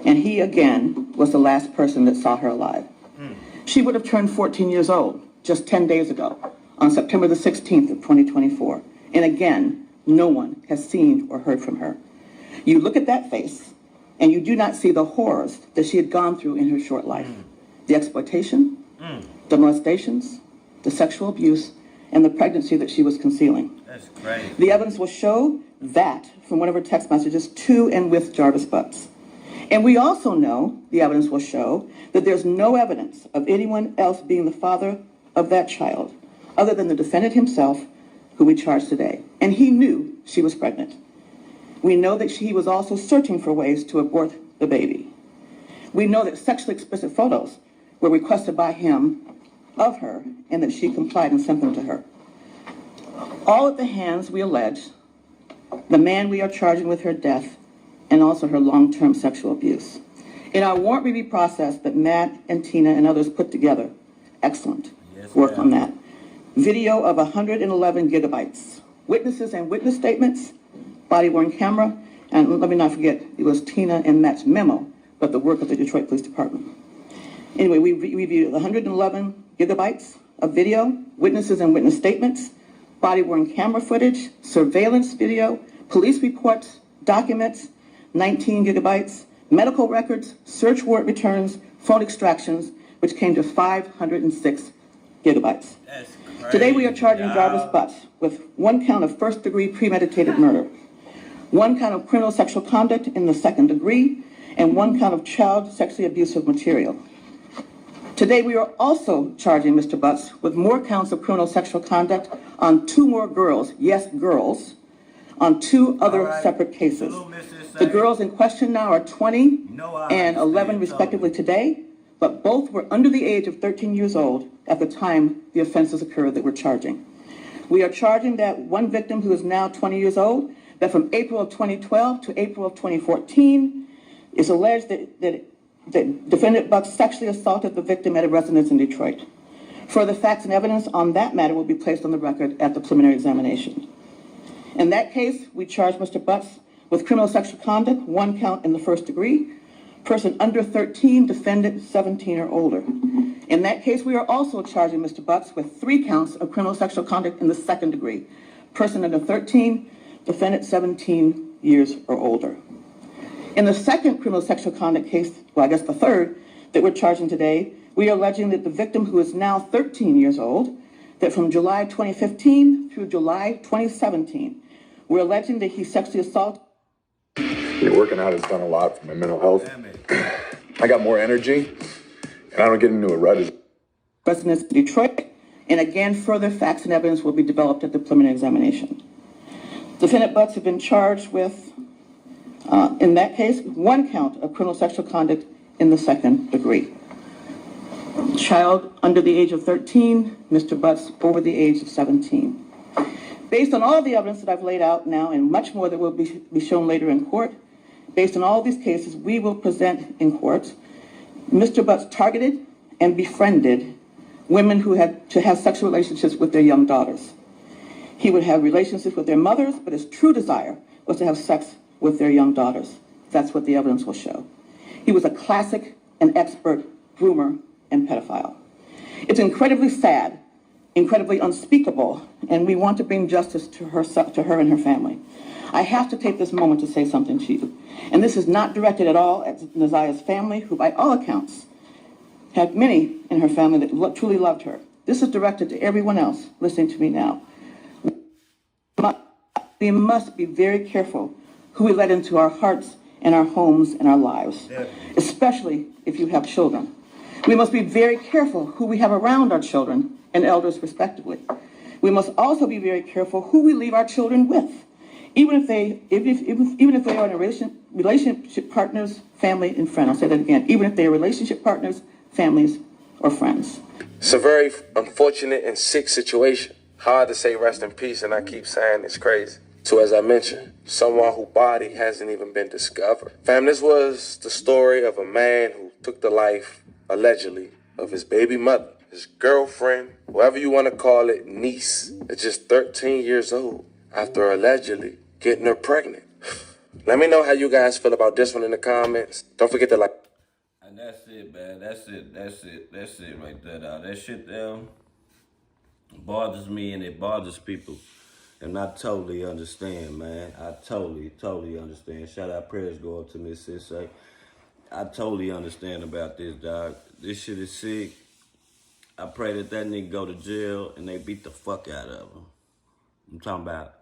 And he, again, was the last person that saw her alive. She would have turned 14 years old just 10 days ago, on September the 16th of 2024. And again, no one has seen or heard from her. You look at that face, and you do not see the horrors that she had gone through in her short life. The exploitation, the molestations, the sexual abuse, and the pregnancy that she was concealing. That's crazy. The evidence will show that from one of her text messages to and with Jarvis Butts. And we also know, the evidence will show, that there's no evidence of anyone else being the father of that child, other than the defendant himself, who we charge today. And he knew she was pregnant. We know that he was also searching for ways to abort the baby. We know that sexually explicit photos were requested by him of her, and that she complied and sent them to her. All at the hands, we allege, the man we are charging with her death and also her long-term sexual abuse. In our warrant review process that Matt and Tina and others put together, excellent work on that. Video of 111 gigabytes. Witnesses and witness statements, body-worn camera, and let me not forget, it was Tina and Matt's memo, but the work of the Detroit Police Department. Anyway, we reviewed 111 gigabytes of video, witnesses and witness statements, body-worn camera footage, surveillance video, police reports, documents, 19 gigabytes, medical records, search warrant returns, phone extractions, which came to 506 gigabytes. Today we are charging Jarvis Butts with 1 count of first-degree premeditated murder, 1 count of criminal sexual conduct in the second degree, and 1 count of child sexually abusive material. Today we are also charging Mr. Butts with more counts of criminal sexual conduct on 2 more girls, yes, girls, on 2 other separate cases. The girls in question now are 20 and 11 respectively today, but both were under the age of 13 years old at the time the offenses occurred that we're charging. We are charging that one victim who is now 20 years old, that from April of 2012 to April of 2014, is alleged that defendant Butts sexually assaulted the victim at a residence in Detroit. Further facts and evidence on that matter will be placed on the record at the preliminary examination. In that case, we charge Mr. Butts with criminal sexual conduct, 1 count in the first degree, person under 13, defendant 17 or older. In that case, we are also charging Mr. Butts with 3 counts of criminal sexual conduct in the second degree, person under 13, defendant 17 years or older. In the second criminal sexual conduct case, well, I guess the third, that we're charging today, we are alleging that the victim, who is now 13 years old, that from July 2015 through July 2017, we're alleging that he sexually assaulted. Working out has done a lot for my mental health. I got more energy, and I don't get into a rut. Residence in Detroit, and again, further facts and evidence will be developed at the preliminary examination. Defendant Butts have been charged with, in that case, 1 count of criminal sexual conduct in the second degree. Child under the age of 13, Mr. Butts over the age of 17. Based on all the evidence that I've laid out now and much more that will be shown later in court, based on all these cases we will present in court, Mr. Butts targeted and befriended women who had to have sexual relationships with their young daughters. He would have relationships with their mothers, but his true desire was to have sex with their young daughters. That's what the evidence will show. He was a classic and expert groomer and pedophile. It's incredibly sad, incredibly unspeakable, and we want to bring justice to her and her family. I have to take this moment to say something to you, and this is not directed at all at Nazia's family, who by all accounts had many in her family that truly loved her. This is directed to everyone else listening to me now. We must be very careful who we let into our hearts and our homes and our lives, especially if you have children. We must be very careful who we have around our children and elders respectively. We must also be very careful who we leave our children with, even if they are in relationship partners, family, and friends. I'll say that again. Even if they are relationship partners, families, or friends. It's a very unfortunate and sick situation. Hard to say rest in peace, and I keep saying it's crazy. So as I mentioned, someone whose body hasn't even been discovered. Fam, this was the story of a man who took the life, allegedly, of his baby mother, his girlfriend, whoever you want to call it, niece, at just 13 years old, after allegedly getting her pregnant. Let me know how you guys feel about this one in the comments. Don't forget to like. And that's it, man. That's it right there, dog. That shit there bothers me and it bothers people. And I totally understand, man. I totally understand. Shout out, prayers go up to Miss Sissay. I totally understand about this, dog. This shit is sick. I pray that nigga go to jail and they beat the fuck out of him. I'm talking about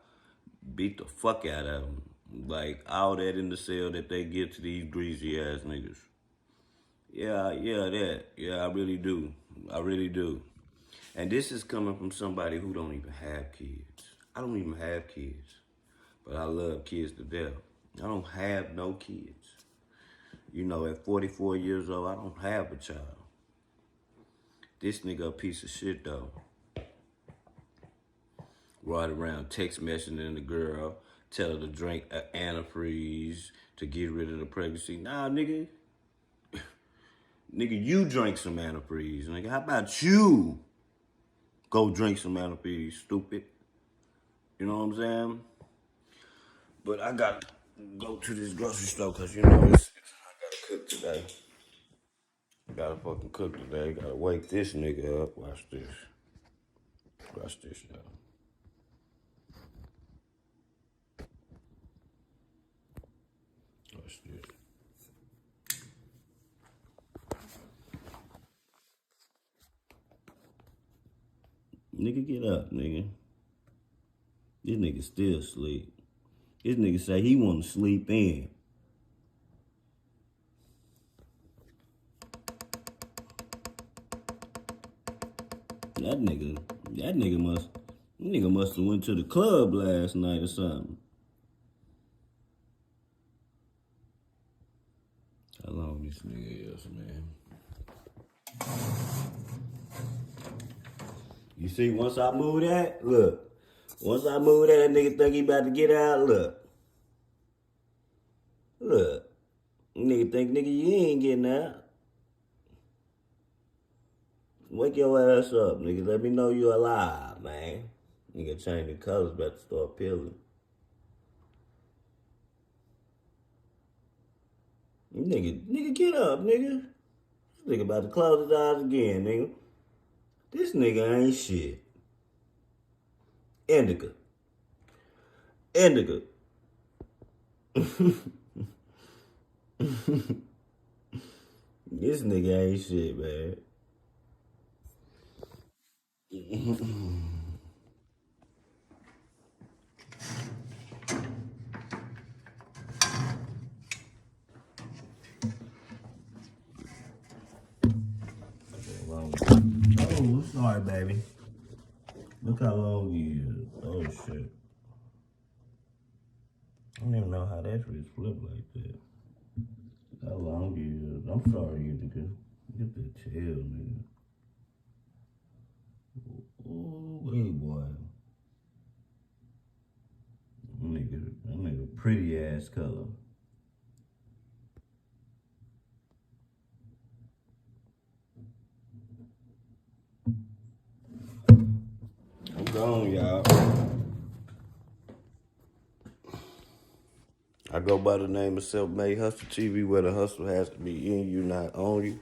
beat the fuck out of him. Like, all that in the cell that they give to these greasy ass niggas. Yeah, that. Yeah, I really do. And this is coming from somebody who don't even have kids. I don't even have kids, but I love kids to death. I don't have no kids. You know, at 44 years old, I don't have a child. This nigga a piece of shit, though. Right around text messaging the girl, tell her to drink antifreeze to get rid of the pregnancy. Nah, nigga. Nigga, you drink some antifreeze. Nigga, how about you go drink some antifreeze, stupid? You know what I'm saying? But I gotta go to this grocery store because, you know, I gotta cook today. Gotta fucking cook today. Gotta wake this nigga up. Watch this. Watch this, y'all. Watch this. Nigga, get up, nigga. This nigga still asleep. This nigga say he wanna sleep in. That nigga must have went to the club last night or something. How long this nigga is, man? You see, once I move that, look. Once I move that nigga think he about to get out, look. Look. Nigga think, nigga, you ain't getting out. Wake your ass up, nigga. Let me know you alive, man. Nigga change the colors, about to start peeling. Nigga, get up, nigga. This nigga about to close his eyes again, nigga. This nigga ain't shit. Indica. This nigga ain't shit, man. Oh, sorry, baby. Look how long you is. Oh, shit. I don't even know how that is flipped like that. How long you is. I'm sorry, you nigga. Get the tail, nigga. Oh, hey, boy. That nigga pretty ass color. I'm gone, y'all. I go by the name of Self-Made Hustle TV, where the hustle has to be in you, not on you.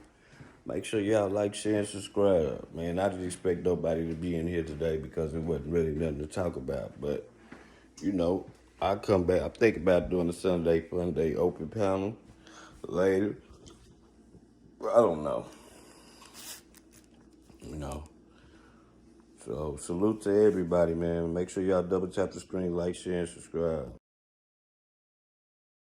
Make sure y'all like, share, and subscribe. Man, I didn't expect nobody to be in here today because it wasn't really nothing to talk about. But, you know, I come back. I'm thinking about doing a Sunday Fun Day open panel later. I don't know. You know. So, salute to everybody, man. Make sure y'all double tap the screen, like, share, and subscribe.